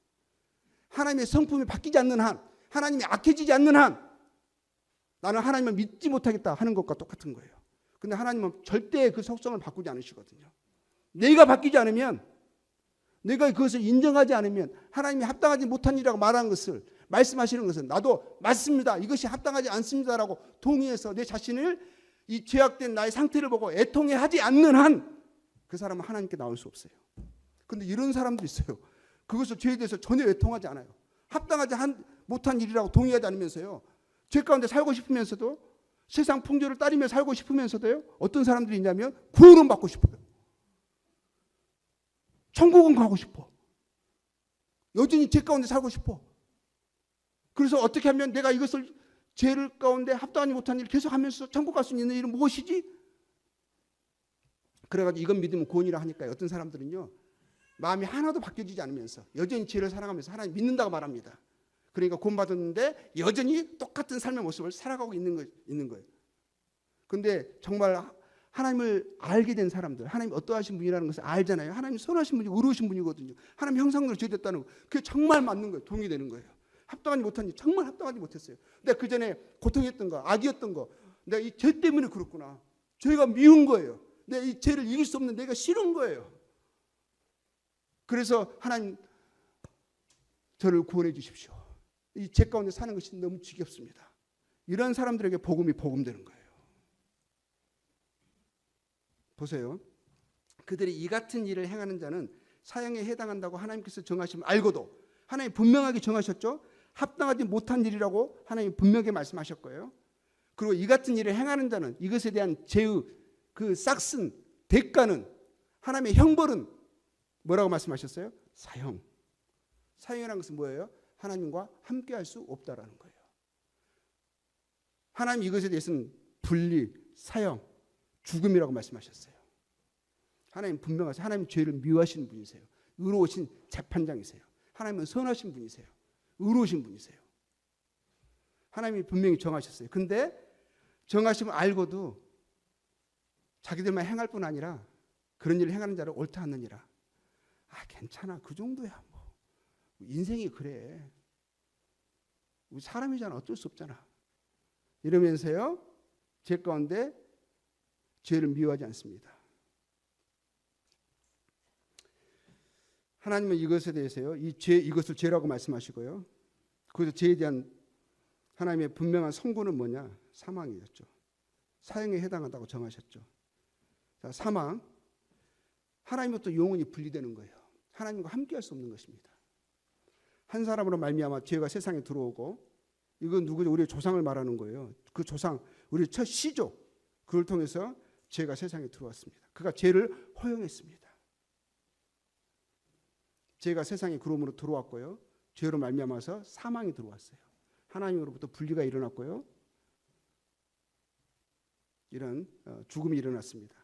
하나님의 성품이 바뀌지 않는 한, 하나님이 악해지지 않는 한 나는 하나님을 믿지 못하겠다 하는 것과 똑같은 거예요. 근데 하나님은 절대 그 속성을 바꾸지 않으시거든요. 내가 바뀌지 않으면, 내가 그것을 인정하지 않으면, 하나님이 합당하지 못한 일이라고 말하는 것을, 말씀하시는 것은 나도 맞습니다, 이것이 합당하지 않습니다라고 동의해서 내 자신을 이 죄악된 나의 상태를 보고 애통해 하지 않는 한 그 사람은 하나님께 나올 수 없어요. 근데 이런 사람도 있어요. 그것을 죄에 대해서 전혀 애통하지 않아요. 합당하지 못한 일이라고 동의하지 않으면서요, 죄 가운데 살고 싶으면서도, 세상 풍조를 따르며 살고 싶으면서도요, 어떤 사람들이 있냐면 구원은 받고 싶어요. 천국은 가고 싶어. 여전히 죄 가운데 살고 싶어. 그래서 어떻게 하면 내가 이것을 죄를 가운데 합당하지 못한 일을 계속하면서 천국 갈 수 있는 일은 무엇이지? 그래가지고 이건 믿으면 구원이라 하니까 어떤 사람들은요, 마음이 하나도 바뀌어지지 않으면서 여전히 죄를 사랑하면서 하나님 믿는다고 말합니다. 그러니까 구원받았는데 여전히 똑같은 삶의 모습을 살아가고 있는 거예요. 그런데 정말 하나님을 알게 된 사람들, 하나님 어떠하신 분이라는 것을 알잖아요. 하나님 선하신 분이고 의로우신 분이거든요. 하나님 형상대로 죄됐다는 거, 그게 정말 맞는 거예요. 동의되는 거예요. 합당하지 못한 일, 정말 합당하지 못했어요. 내가 그 전에 고통했던 거, 악이었던 거, 내가 이 죄 때문에 그렇구나. 죄가 미운 거예요. 내가 이 죄를 이길 수 없는 내가 싫은 거예요. 그래서 하나님 저를 구원해 주십시오. 이 죄 가운데 사는 것이 너무 지겹습니다. 이런 사람들에게 복음이 복음되는 거예요. 보세요. 그들이 이 같은 일을 행하는 자는 사형에 해당한다고 하나님께서 정하시면 알고도, 하나님 분명하게 정하셨죠. 합당하지 못한 일이라고 하나님 분명하게 말씀하셨고요. 그리고 이 같은 일을 행하는 자는 이것에 대한 죄의 그 싹슨 대가는, 하나님의 형벌은 뭐라고 말씀하셨어요? 사형. 사형이라는 것은 뭐예요? 하나님과 함께할 수 없다라는 거예요. 하나님 이것에 대해서는 분리, 사형, 죽음이라고 말씀하셨어요. 하나님 분명하세요. 하나님 죄를 미워하시는 분이세요. 의로우신 재판장이세요. 하나님은 선하신 분이세요. 의로우신 분이세요. 하나님이 분명히 정하셨어요. 근데 정하시면 알고도 자기들만 행할 뿐 아니라 그런 일을 행하는 자를 옳다 하느니라. 아, 괜찮아, 그 정도야 뭐. 인생이 그래. 우리 사람이잖아, 어쩔 수 없잖아. 이러면서요, 죄 가운데 죄를 미워하지 않습니다. 하나님은 이것에 대해서요, 이것을 죄라고 말씀하시고요. 그래서 죄에 대한 하나님의 분명한 선고는 뭐냐? 사망이었죠. 사형에 해당한다고 정하셨죠. 자, 사망. 하나님부터 영혼이 분리되는 거예요. 하나님과 함께할 수 없는 것입니다. 한 사람으로 말미암아 죄가 세상에 들어오고, 이건 누구죠? 우리의 조상을 말하는 거예요. 그 조상, 우리 첫 시조, 그걸 통해서 죄가 세상에 들어왔습니다. 그가 죄를 허용했습니다. 죄가 세상에 그러므로 들어왔고요. 죄로 말미암아서 사망이 들어왔어요. 하나님으로부터 분리가 일어났고요. 이런 죽음이 일어났습니다.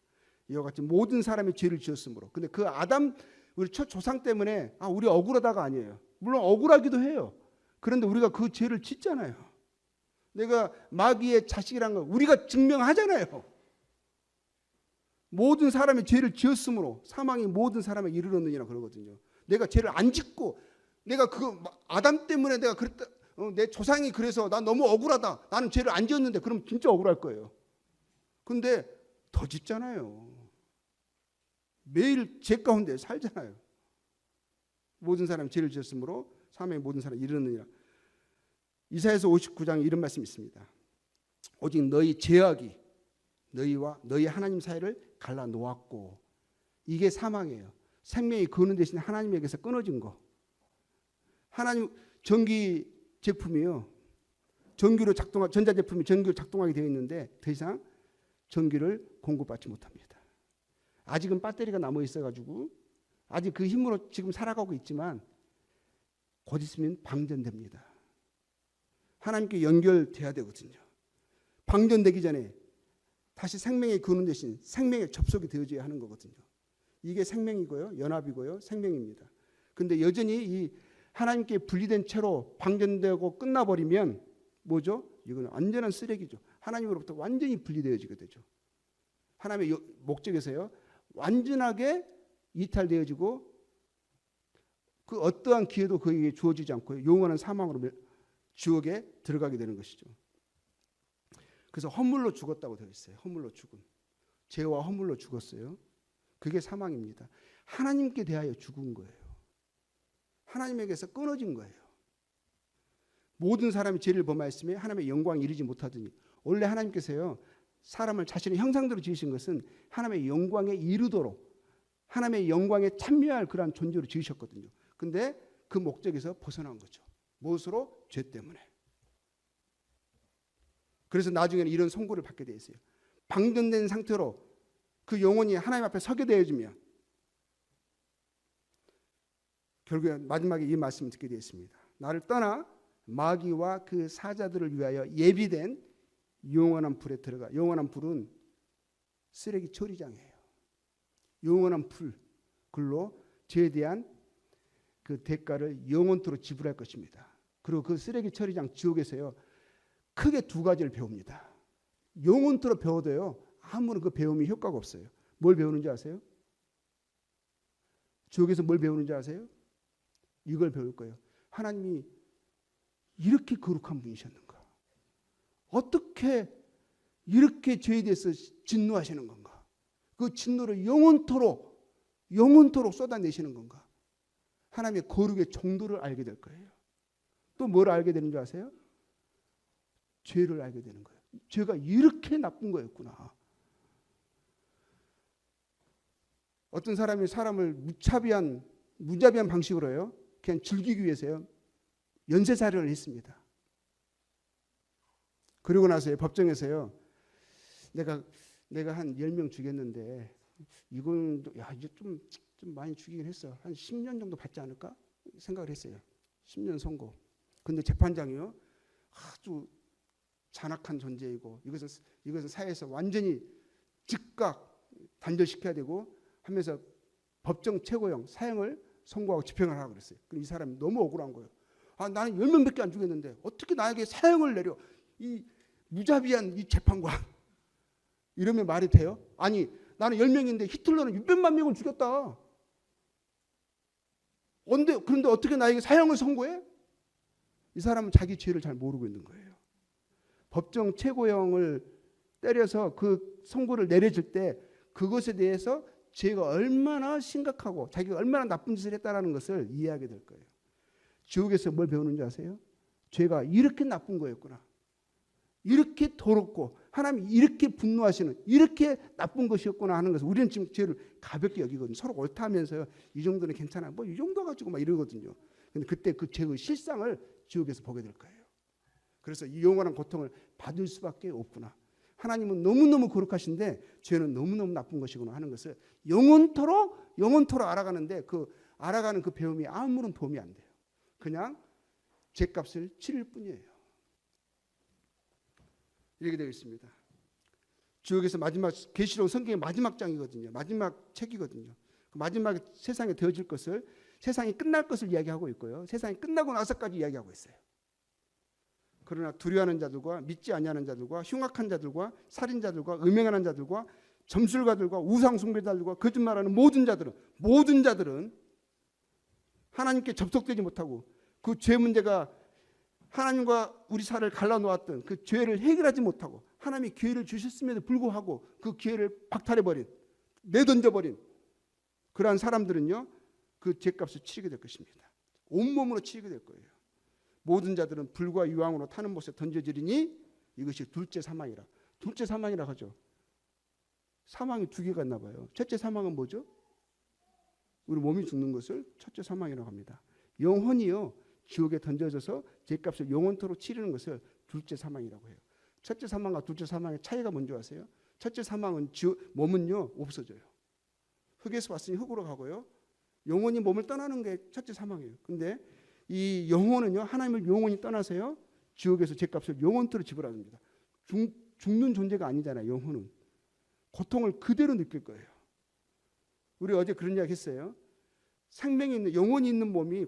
이와 같이 모든 사람이 죄를 지었으므로. 근데 그 아담, 우리 첫 조상 때문에 우리 억울하다가 아니에요. 물론 억울하기도 해요. 그런데 우리가 그 죄를 짓잖아요. 내가 마귀의 자식이라는 걸 우리가 증명하잖아요. 모든 사람이 죄를 지었으므로 사망이 모든 사람에게 이르렀느니라 그러거든요. 내가 죄를 안 짓고, 내가 그 아담 때문에 내가 그랬다, 내 조상이 그래서 나 너무 억울하다, 나는 죄를 안 지었는데, 그럼 진짜 억울할 거예요. 근데 더 짓잖아요. 매일 죄 가운데 살잖아요. 모든 사람이 죄를 지었으므로 사망의 모든 사람이 이르느니라. 이사야서 59장에 이런 말씀이 있습니다. 오직 너희 죄악이 너희와 너희 하나님 사이를 갈라 놓았고, 이게 사망이에요. 생명이 거는 대신 하나님에게서 끊어진 거. 하나님 전기 제품이요, 전기로 작동하, 전자제품이 전기로 작동하게 되어 있는데 더 이상 전기를 공급받지 못합니다. 아직은 배터리가 남아 있어가지고 아직 그 힘으로 지금 살아가고 있지만 곧 있으면 방전됩니다. 하나님께 연결돼야 되거든요. 방전되기 전에 다시 생명에 거는 대신 생명에 접속이 되어져야 하는 거거든요. 이게 생명이고요, 연합이고요, 생명입니다. 근데 여전히 이 하나님께 분리된 채로 방전되고 끝나버리면 뭐죠? 이건 완전한 쓰레기죠. 하나님으로부터 완전히 분리되어지게 되죠. 하나님의 목적에서요, 완전하게 이탈되어지고 그 어떠한 기회도 그에게 주어지지 않고 영원한 사망으로 지옥에 들어가게 되는 것이죠. 그래서 허물로 죽었다고 되어 있어요. 허물로 죽음. 죄와 허물로 죽었어요. 그게 사망입니다. 하나님께 대하여 죽은 거예요. 하나님에게서 끊어진 거예요. 모든 사람이 죄를 범하였으며 하나님의 영광에 이르지 못하더니. 원래 하나님께서요, 사람을 자신의 형상대로 지으신 것은 하나님의 영광에 이르도록, 하나님의 영광에 참여할 그러한 존재로 지으셨거든요. 근데 그 목적에서 벗어난 거죠. 무엇으로? 죄 때문에. 그래서 나중에는 이런 선고를 받게 되어 있어요. 방전된 상태로 그 영혼이 하나님 앞에 서게 되어지면 결국에 마지막에 이 말씀을 듣게 되었습니다. 나를 떠나 마귀와 그 사자들을 위하여 예비된 영원한 불에 들어가. 영원한 불은 쓰레기 처리장이에요. 영원한 불, 글로 죄에 대한 그 대가를 영원토록 지불할 것입니다. 그리고 그 쓰레기 처리장 지옥에서요, 크게 두 가지를 배웁니다. 영원토록 배워도요, 아무런 그 배움이 효과가 없어요. 뭘 배우는지 아세요? 지옥에서 뭘 배우는지 아세요? 이걸 배울 거예요. 하나님이 이렇게 거룩한 분이셨는가? 어떻게 이렇게 죄에 대해서 진노하시는 건가? 그 진노를 영원토록 쏟아내시는 건가? 하나님의 거룩의 정도를 알게 될 거예요. 또 뭘 알게 되는 줄 아세요? 죄를 알게 되는 거예요. 죄가 이렇게 나쁜 거였구나. 어떤 사람이 사람을 무자비한 방식으로요, 그냥 즐기기 위해서요, 연쇄살인을 했습니다. 그러고 나서요, 법정에서요, 내가 한 10명 죽였는데 이건 이제 좀 많이 죽이긴 했어. 한 10년 정도 받지 않을까 생각을 했어요. 10년 선고. 근데 재판장이요, 아주 잔악한 존재이고 이것은 사회에서 완전히 즉각 단절시켜야 되고 하면서 법정 최고형 사형을 선고하고 집행을 하라고 그랬어요. 이 사람이 너무 억울한 거예요. 나는 10명밖에 안 죽였는데 어떻게 나에게 사형을 내려? 이 무자비한 이 재판관. 이러면 말이 돼요? 아니, 나는 10명인데 히틀러는 600만 명을 죽였다. 그런데 어떻게 나에게 사형을 선고해? 이 사람은 자기 죄를 잘 모르고 있는 거예요. 법정 최고형을 때려서 그 선고를 내려질 때 그것에 대해서 죄가 얼마나 심각하고 자기가 얼마나 나쁜 짓을 했다는 것을 이해하게 될 거예요. 지옥에서 뭘 배우는지 아세요? 죄가 이렇게 나쁜 거였구나. 이렇게 더럽고 하나님이 이렇게 분노하시는, 이렇게 나쁜 것이었구나 하는 것을 우리는 지금 죄를 가볍게 여기거든요. 서로 옳다 하면서요. 이 정도는 괜찮아. 뭐 이 정도 가지고 막 이러거든요. 근데 그때 그 죄의 실상을 지옥에서 보게 될 거예요. 그래서 이 영원한 고통을 받을 수밖에 없구나. 하나님은 너무너무 거룩하신데 죄는 너무너무 나쁜 것이구나 하는 것을 영원토록 알아가는데 그 알아가는 그 배움이 아무런 도움이 안 돼요. 그냥 죄값을 치를 뿐이에요. 이렇게 되어 있습니다. 지옥에서 마지막 계시록 성경의 마지막 장이거든요. 마지막 책이거든요. 마지막 세상에 되어질 것을, 세상이 끝날 것을 이야기하고 있고요. 세상이 끝나고 나서까지 이야기하고 있어요. 그러나 두려워하는 자들과 믿지 아니하는 자들과 흉악한 자들과 살인자들과 음행하는 자들과 점술가들과 우상 숭배자들과 거짓말하는 모든 자들은 하나님께 접속되지 못하고 그 죄 문제가 하나님과 우리 사를 갈라놓았던 그 죄를 해결하지 못하고 하나님이 기회를 주셨음에도 불구하고 그 기회를 박탈해버린, 내던져버린 그러한 사람들은요, 그 죄값을 치르게 될 것입니다. 온몸으로 치르게 될 거예요. 모든 자들은 불과 유황으로 타는 못에 던져지리니 이것이 둘째 사망이라. 둘째 사망이라 하죠. 사망이 두 개가 있나 봐요. 첫째 사망은 뭐죠? 우리 몸이 죽는 것을 첫째 사망이라고 합니다. 영혼이요, 지옥에 던져져서 죄값을 영원토록 치르는 것을 둘째 사망이라고 해요. 첫째 사망과 둘째 사망의 차이가 뭔지 아세요? 첫째 사망은 몸은요 없어져요. 흙에서 왔으니 흙으로 가고요. 영혼이 몸을 떠나는 게 첫째 사망이에요. 근데 이 영혼은요, 하나님을 영원히 떠나서요, 지옥에서 죄값을 영원토록 지불합니다. 죽는 존재가 아니잖아요. 영혼은 고통을 그대로 느낄 거예요. 우리 어제 그런 이야기 했어요. 생명이 있는, 영혼이 있는 몸이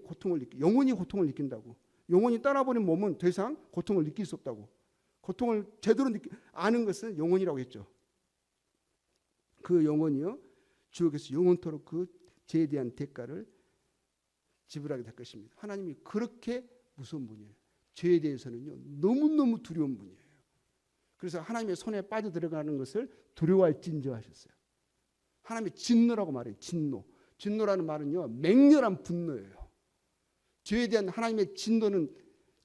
영혼이 고통을 느낀다고. 영혼이 떠나버린 몸은 더 이상 고통을 느낄 수 없다고. 고통을 제대로 아는 것은 영혼이라고 했죠. 그 영혼이요, 지옥에서 영원토록 그 죄에 대한 대가를 지불하게 될 것입니다. 하나님이 그렇게 무서운 분이에요. 죄에 대해서는요, 너무너무 두려운 분이에요. 그래서 하나님의 손에 빠져 들어가는 것을 두려워할진저 하셨어요. 하나님의 진노라고 말해요. 진노라는 말은요, 맹렬한 분노예요. 죄에 대한 하나님의 진노는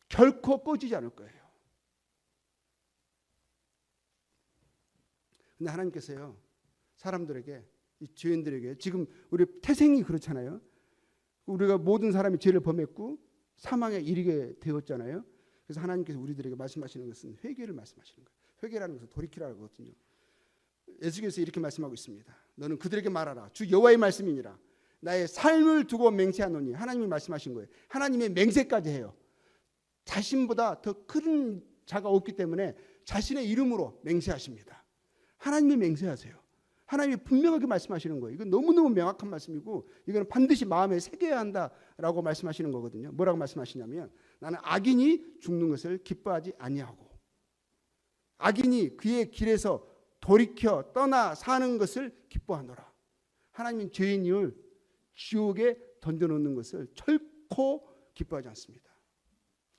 결코 꺼지지 않을 거예요. 근데 하나님께서요, 사람들에게, 이 죄인들에게, 지금 우리 태생이 그렇잖아요. 우리가 모든 사람이 죄를 범했고 사망에 이르게 되었잖아요. 그래서 하나님께서 우리들에게 말씀하시는 것은 회개를 말씀하시는 거예요. 회개라는 것은 돌이키라고 하거든요. 에스겔에서 이렇게 말씀하고 있습니다. 너는 그들에게 말하라. 주 여호와의 말씀이니라. 나의 삶을 두고 맹세하노니. 하나님이 말씀하신 거예요. 하나님의 맹세까지 해요. 자신보다 더 큰 자가 없기 때문에 자신의 이름으로 맹세하십니다. 하나님이 맹세하세요. 하나님이 분명하게 말씀하시는 거예요. 이건 너무너무 명확한 말씀이고 이거는 반드시 마음에 새겨야 한다라고 말씀하시는 거거든요. 뭐라고 말씀하시냐면 나는 악인이 죽는 것을 기뻐하지 아니하고 악인이 그의 길에서 돌이켜 떠나 사는 것을 기뻐하노라. 하나님은 죄인을 지옥에 던져놓는 것을 결코 기뻐하지 않습니다.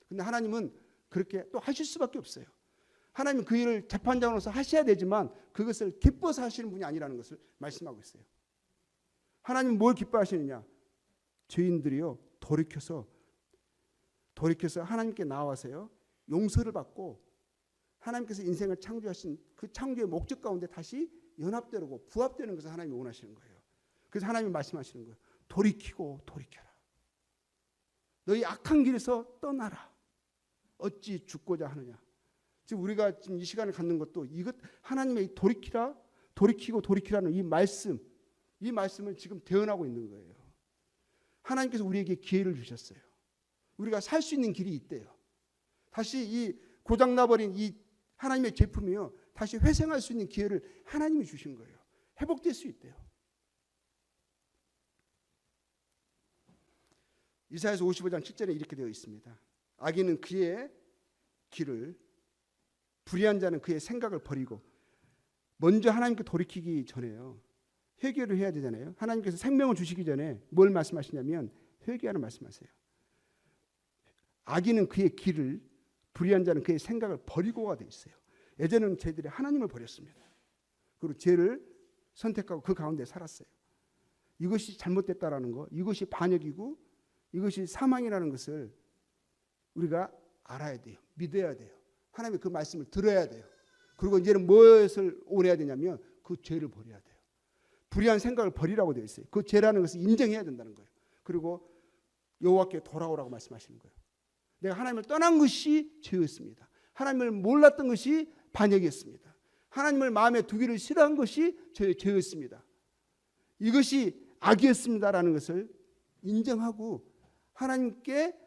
그런데 하나님은 그렇게 또 하실 수밖에 없어요. 하나님은 그 일을 재판장으로서 하셔야 되지만 그것을 기뻐서 하시는 분이 아니라는 것을 말씀하고 있어요. 하나님은 뭘 기뻐하시느냐? 죄인들이요, 돌이켜서 하나님께 나와서요, 용서를 받고 하나님께서 인생을 창조하신 그 창조의 목적 가운데 다시 연합되고 부합되는 것을 하나님이 원하시는 거예요. 그래서 하나님이 말씀하시는 거예요. 돌이켜라. 너희 악한 길에서 떠나라. 어찌 죽고자 하느냐. 지금 우리가 지금 이 시간을 갖는 것도 이것 하나님의 돌이키라는 이 말씀을 지금 대언하고 있는 거예요. 하나님께서 우리에게 기회를 주셨어요. 우리가 살 수 있는 길이 있대요. 다시 이 고장나버린 이 하나님의 제품이요, 다시 회생할 수 있는 기회를 하나님이 주신 거예요. 회복될 수 있대요. 이사야서 55장 7절에 이렇게 되어 있습니다. 악인은 그의 길을, 불의한 자는 그의 생각을 버리고, 먼저 하나님께 돌이키기 전에요, 회개를 해야 되잖아요. 하나님께서 생명을 주시기 전에 뭘 말씀하시냐면 회개하는 말씀하세요. 악인은 그의 길을, 불의한 자는 그의 생각을 버리고가 돼 있어요. 예전에는 죄들이 하나님을 버렸습니다. 그리고 죄를 선택하고 그 가운데 살았어요. 이것이 잘못됐다라는 거, 이것이 반역이고 이것이 사망이라는 것을 우리가 알아야 돼요. 믿어야 돼요. 하나님의 그 말씀을 들어야 돼요. 그리고 이제는 무엇을 원해야 되냐면 그 죄를 버려야 돼요. 불의한 생각을 버리라고 되어 있어요. 그 죄라는 것을 인정해야 된다는 거예요. 그리고 여호와께 돌아오라고 말씀하시는 거예요. 내가 하나님을 떠난 것이 죄였습니다. 하나님을 몰랐던 것이 반역이었습니다. 하나님을 마음에 두기를 싫어한 것이 죄였습니다. 이것이 악이었습니다라는 것을 인정하고 하나님께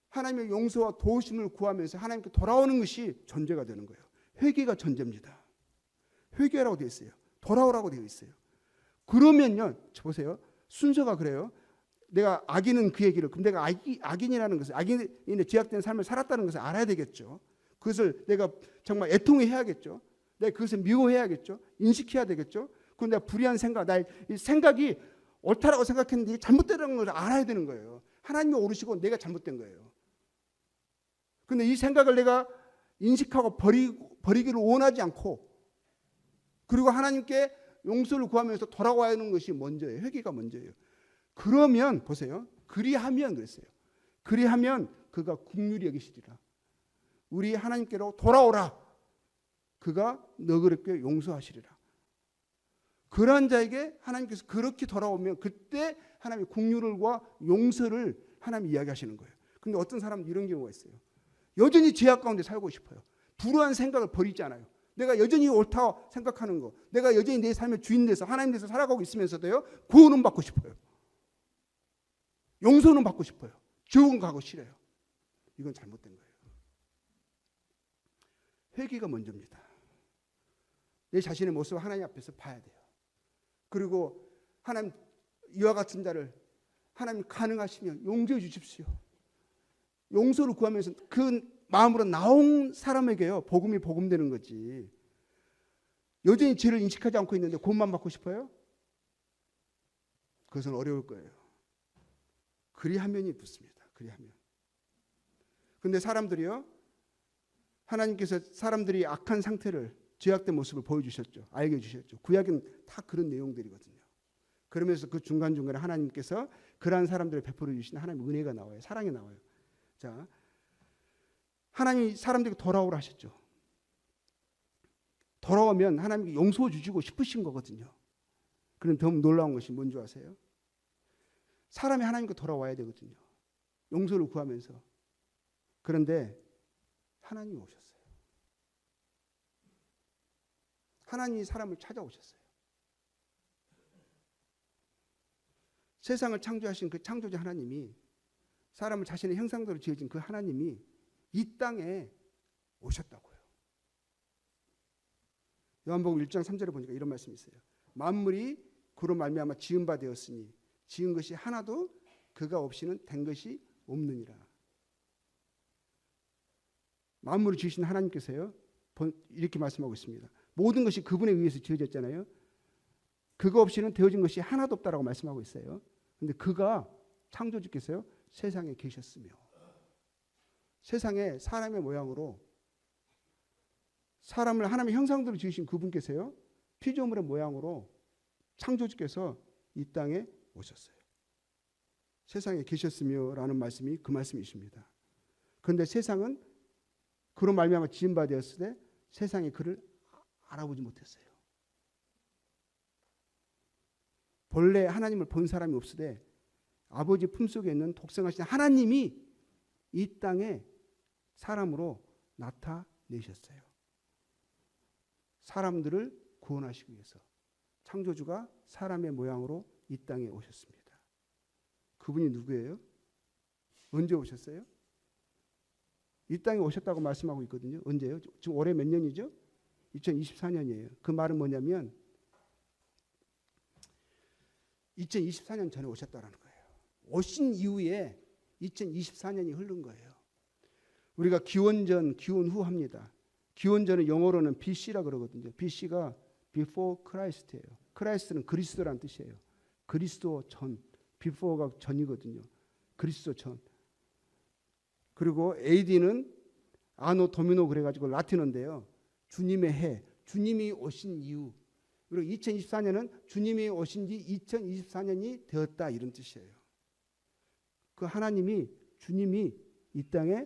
하나님의 용서와 도우심을 구하면서 하나님께 돌아오는 것이 전제가 되는 거예요. 회개가 전제입니다. 회개라고 되어 있어요. 돌아오라고 되어 있어요. 그러면요, 보세요. 순서가 그래요. 내가 악인은 그 얘기를, 그럼 내가 악인이라는 것을, 악인의 죄악된 삶을 살았다는 것을 알아야 되겠죠. 그것을 내가 정말 애통해야겠죠. 내가 그것을 미워해야겠죠. 인식해야 되겠죠. 그럼 내가 불의한 생각, 나의 생각이 옳다라고 생각했는데 잘못되는 걸 알아야 되는 거예요. 하나님이 옳으시고 내가 잘못된 거예요. 근데 이 생각을 내가 인식하고 버리기를 원하지 않고, 그리고 하나님께 용서를 구하면서 돌아와야 하는 것이 먼저예요. 회개가 먼저예요. 그러면 보세요. 그리하면 그랬어요. 그리하면 그가 긍휼히 여기시리라. 우리 하나님께로 돌아오라. 그가 너그럽게 용서하시리라. 그러한 자에게 하나님께서 그렇게 돌아오면 그때 하나님의 긍휼과 용서를 하나님이 이야기하시는 거예요. 근데 어떤 사람은 이런 경우가 있어요. 여전히 죄악 가운데 살고 싶어요. 불우한 생각을 버리지 않아요. 내가 여전히 옳다고 생각하는 거, 내가 여전히 내 삶의 주인 돼서 하나님 돼서 살아가고 있으면서도요, 구원은 받고 싶어요. 용서는 받고 싶어요. 지옥은 가고 싫어요. 이건 잘못된 거예요. 회개가 먼저입니다. 내 자신의 모습을 하나님 앞에서 봐야 돼요. 그리고 하나님, 이와 같은 자를 하나님 가능하시면 용서해 주십시오. 용서를 구하면서 그 마음으로 나온 사람에게요, 복음이 복음되는 거지. 여전히 죄를 인식하지 않고 있는데 구원만 받고 싶어요? 그것은 어려울 거예요. 그리하면이 붙습니다. 그리하면. 근데 사람들이요, 하나님께서 사람들이 악한 상태를, 죄악된 모습을 보여주셨죠. 알게 해주셨죠. 구약은 다 그런 내용들이거든요. 그러면서 그 중간중간에 하나님께서 그러한 사람들을 베풀어 주신 하나님의 은혜가 나와요. 사랑이 나와요. 자, 하나님이 사람들에게 돌아오라 하셨죠. 돌아오면 하나님께 용서 주시고 싶으신 거거든요. 그런데 더 놀라운 것이 뭔지 아세요? 사람이 하나님께 돌아와야 되거든요. 용서를 구하면서. 그런데 하나님이 오셨어요. 하나님이 사람을 찾아오셨어요. 세상을 창조하신 그 창조자 하나님이, 사람을 자신의 형상대로 지어진 그 하나님이 이 땅에 오셨다고요. 요한복음 1장 3절에 보니까 이런 말씀이 있어요. 만물이 그로 말미암아 지은 바 되었으니 지은 것이 하나도 그가 없이는 된 것이 없느니라. 만물을 지으신 하나님께서요, 이렇게 말씀하고 있습니다. 모든 것이 그분에 의해서 지어졌잖아요. 그가 없이는 되어진 것이 하나도 없다라고 말씀하고 있어요. 그런데 그가, 창조주께서요, 세상에 계셨으며, 세상에 사람의 모양으로, 사람을 하나님의 형상대로 지으신 그분께서요, 피조물의 모양으로 창조주께서 이 땅에 오셨어요. 세상에 계셨으며 라는 말씀이 그 말씀이십니다. 그런데 세상은 그로 말미암아 지은 바 되었을 때 세상이 그를 알아보지 못했어요. 본래 하나님을 본 사람이 없으되 아버지 품속에 있는 독생하신 하나님이 이 땅에 사람으로 나타내셨어요. 사람들을 구원하시기 위해서 창조주가 사람의 모양으로 이 땅에 오셨습니다. 그분이 누구예요? 언제 오셨어요? 이 땅에 오셨다고 말씀하고 있거든요. 언제요? 지금 올해 몇 년이죠? 2024년이에요. 그 말은 뭐냐면 2024년 전에 오셨다라는 거예요. 오신 이후에 2024년이 흐른 거예요. 우리가 기원전, 기원 후 합니다. 기원전은 영어로는 BC라 그러거든요. BC가 before Christ예요. Christ는 그리스도라는 뜻이에요. 그리스도 전, before가 전이거든요. 그리스도 전. 그리고 AD는 아노 도미노 그래가지고 라틴어인데요. 주님의 해, 주님이 오신 이후. 그리고 2024년은 주님이 오신 지 2024년이 되었다, 이런 뜻이에요. 그 하나님이, 주님이 이 땅에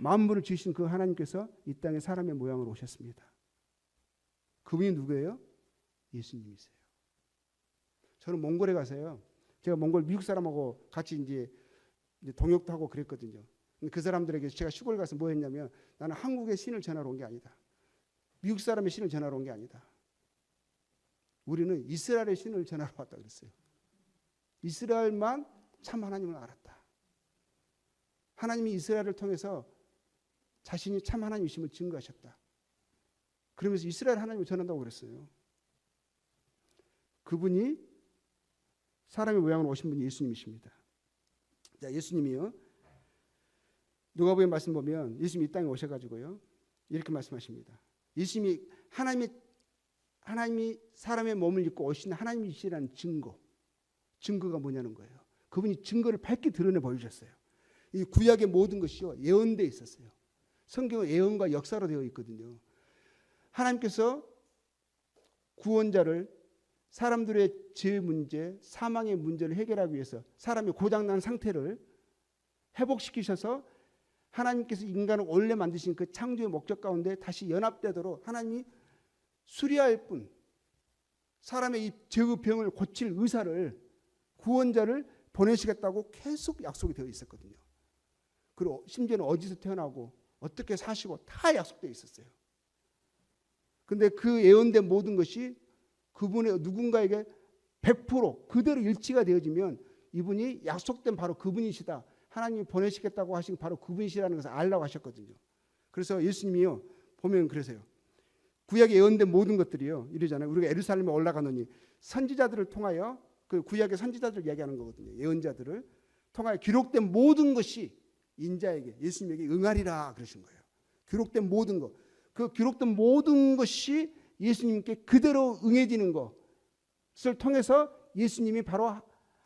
만물을 지으신 그 하나님께서 이 땅에 사람의 모양으로 오셨습니다. 그분이 누구예요? 예수님이세요. 저는 몽골에 가서요. 제가 몽골 미국 사람하고 같이 이제 동역도 하고 그랬거든요. 그 사람들에게 제가 시골 가서 뭐 했냐면 나는 한국의 신을 전하러 온 게 아니다. 미국 사람의 신을 전하러 온 게 아니다. 우리는 이스라엘의 신을 전하러 왔다 그랬어요. 이스라엘만 참 하나님을 알았다. 하나님이 이스라엘을 통해서 자신이 참 하나님이심을 증거하셨다. 그러면서 이스라엘 하나님을 전한다고 그랬어요. 그분이 사람의 모양으로 오신 분이 예수님이십니다. 자, 예수님이요. 누가복음 말씀 보면 예수님이 이 땅에 오셔가지고요. 이렇게 말씀하십니다. 예수님이 하나님이 사람의 몸을 입고 오신 하나님이시라는 증거가 뭐냐는 거예요. 그분이 증거를 밝게 드러내 보여주셨어요. 이 구약의 모든 것이요 예언되어 있었어요. 성경은 예언과 역사로 되어 있거든요. 하나님께서 구원자를 사람들의 죄 문제, 사망의 문제를 해결하기 위해서 사람의 고장난 상태를 회복시키셔서 하나님께서 인간을 원래 만드신 그 창조의 목적 가운데 다시 연합되도록 하나님이 수리할 뿐 사람의 이 죄의 병을 고칠 의사를 구원자를 보내시겠다고 계속 약속이 되어 있었거든요. 그리고 심지어는 어디서 태어나고 어떻게 사시고 다 약속되어 있었어요. 그런데 그 예언된 모든 것이 그분의 누군가에게 100% 그대로 일치가 되어지면 이분이 약속된 바로 그분이시다. 하나님이 보내시겠다고 하신 바로 그분이시라는 것을 알라고 하셨거든요. 그래서 예수님이요 보면 그러세요. 구약에 예언된 모든 것들이요 이러잖아요. 우리가 예루살렘에 올라가느니 선지자들을 통하여 그 구약의 선지자들을 이야기하는 거거든요. 예언자들을 통하여 기록된 모든 것이 인자에게 예수님에게 응하리라 그러신 거예요. 기록된 모든 것. 그 기록된 모든 것이 예수님께 그대로 응해지는 것을 통해서 예수님이 바로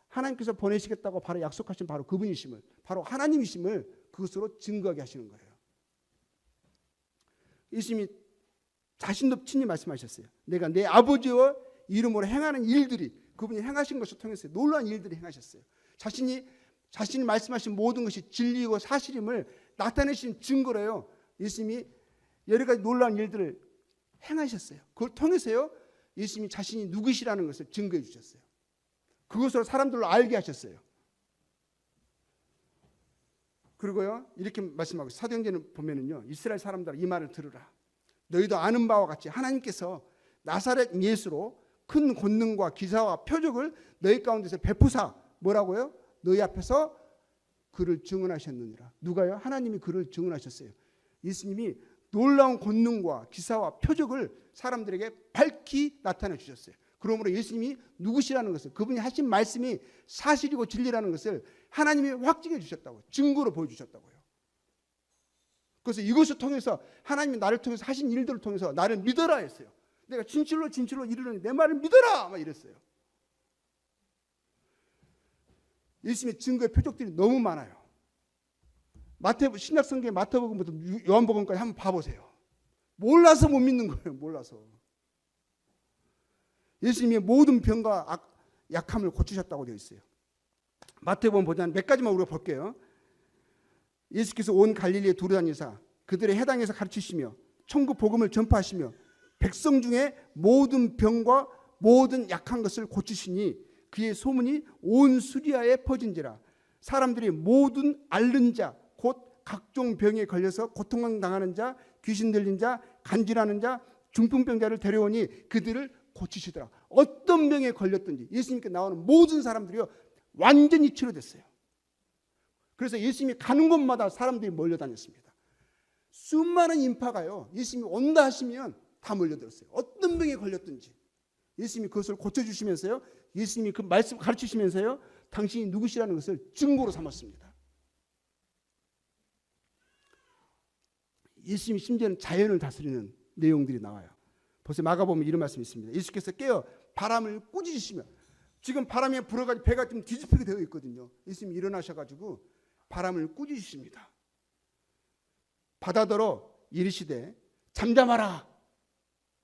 하나님께서 보내시겠다고 바로 약속하신 바로 그분이심을 바로 하나님이심을 그것으로 증거하게 하시는 거예요. 예수님이 자신도 친히 말씀하셨어요. 내가 내 아버지와 이름으로 행하는 일들이 그분이 행하신 것을 통해서 놀라운 일들을 행하셨어요. 자신이 말씀하신 모든 것이 진리이고 사실임을 나타내신 증거로요. 예수님이 여러 가지 놀라운 일들을 행하셨어요. 그걸 통해서요. 예수님이 자신이 누구시라는 것을 증거해 주셨어요. 그것으로 사람들로 알게 하셨어요. 그리고요. 이렇게 말씀하고 사도행전을 보면은요. 이스라엘 사람들 이 말을 들으라. 너희도 아는 바와 같이 하나님께서 나사렛 예수로 큰 권능과 기사와 표적을 너희 가운데서 베푸사 뭐라고요? 너희 앞에서 그를 증언하셨느니라. 누가요? 하나님이 그를 증언하셨어요. 예수님이 놀라운 권능과 기사와 표적을 사람들에게 밝히 나타내 주셨어요. 그러므로 예수님이 누구시라는 것을 그분이 하신 말씀이 사실이고 진리라는 것을 하나님이 확증해 주셨다고요. 증거로 보여주셨다고요. 그래서 이것을 통해서 하나님이 나를 통해서 하신 일들을 통해서 나를 믿어라 했어요. 내가 진실로 이르노니 내 말을 믿어라 막 이랬어요. 예수님의 증거의 표적들이 너무 많아요. 신약성경의 마태복음부터 요한복음까지 한번 봐보세요. 몰라서 못 믿는 거예요. 몰라서. 예수님이 모든 병과 약함을 고치셨다고 되어 있어요. 마태복음 보자면 몇 가지만 우리가 볼게요. 예수께서 온 갈릴리에 두루다니사 그들의 해당에서 가르치시며 천국 복음을 전파하시며 백성 중에 모든 병과 모든 약한 것을 고치시니 그의 소문이 온 수리아에 퍼진지라. 사람들이 모든 앓는 자 곧 각종 병에 걸려서 고통당하는 자 귀신 들린 자 간질하는 자 중풍병자를 데려오니 그들을 고치시더라. 어떤 병에 걸렸든지 예수님께 나오는 모든 사람들이요 완전히 치료됐어요. 그래서 예수님이 가는 곳마다 사람들이 몰려다녔습니다. 수많은 인파가요 예수님이 온다 하시면 다 몰려들었어요. 어떤 병에 걸렸든지 예수님이 그것을 고쳐주시면서요 예수님이 그 말씀 가르치시면서요 당신이 누구시라는 것을 증거로 삼았습니다. 예수님이 심지어는 자연을 다스리는 내용들이 나와요. 벌써 마가복음에 이런 말씀이 있습니다. 예수께서 깨어 바람을 꾸짖으시며 지금 바람이 불어가지고 배가 좀 뒤집히게 되어 있거든요. 예수님이 일어나셔가지고 바람을 꾸짖으십니다. 바다더러 이르시되 잠잠하라.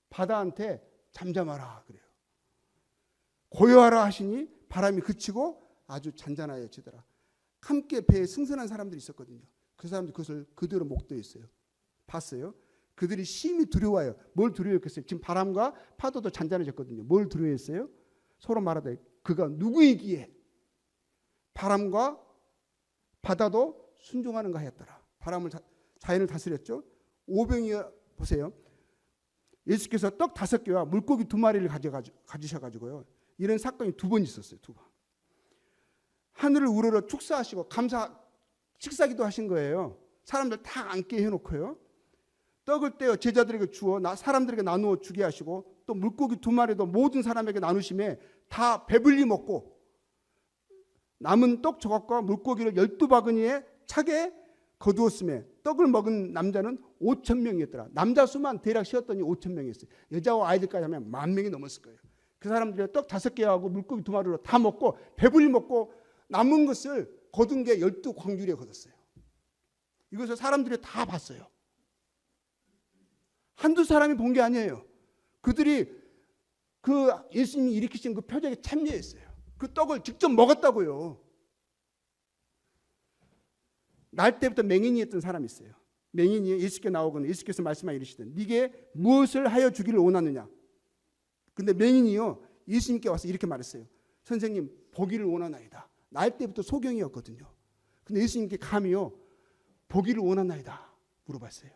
바다한테 잠잠하라 그래요. 고요하라 하시니 바람이 그치고 아주 잔잔하여지더라. 함께 배에 승선한 사람들이 있었거든요. 그 사람들이 그것을 그대로 목도했어요. 봤어요? 그들이 심히 두려워요. 뭘 두려워했겠어요? 지금 바람과 파도도 잔잔해졌거든요. 뭘 두려워했어요? 서로 말하되 그가 누구이기에 바람과 바다도 순종하는가 하였더라. 자연을 다스렸죠. 오병이 보세요. 예수께서 떡 5개와 물고기 2마리를 가지셔가지고요. 이런 사건이 2번 있었어요. 2번. 하늘을 우러러 축사하시고 식사기도 하신 거예요. 사람들 다 앉게 해놓고요. 떡을 떼어 제자들에게 주어 사람들에게 나누어 주게 하시고 또 물고기 2마리도 모든 사람에게 나누심에 다 배불리 먹고 남은 떡 조각과 물고기를 12바구니에 차게 거두었음에 떡을 먹은 남자는 5,000명이었더라. 남자 수만 대략 쉬었더니 5,000명이었어요. 여자와 아이들까지 하면 10,000명이 넘었을 거예요. 그 사람들이 떡 5개하고 물고기 2마리로 다 먹고 배불리 먹고 남은 것을 거둔 게 12광주리에 거뒀어요. 이것을 사람들이 다 봤어요. 한두 사람이 본 게 아니에요. 그들이 그 예수님이 일으키신 그 표적에 참여했어요. 그 떡을 직접 먹었다고요. 날 때부터 맹인이었던 사람이 있어요. 맹인이 예수께 나오거나 예수께서 말씀하여 이르시되 네게 무엇을 하여 주기를 원하느냐. 근데 맹인이요 예수님께 와서 이렇게 말했어요. 선생님 보기를 원하나이다. 날 때부터 소경이었거든요. 근데 예수님께 감히요 보기를 원하나이다 물어봤어요.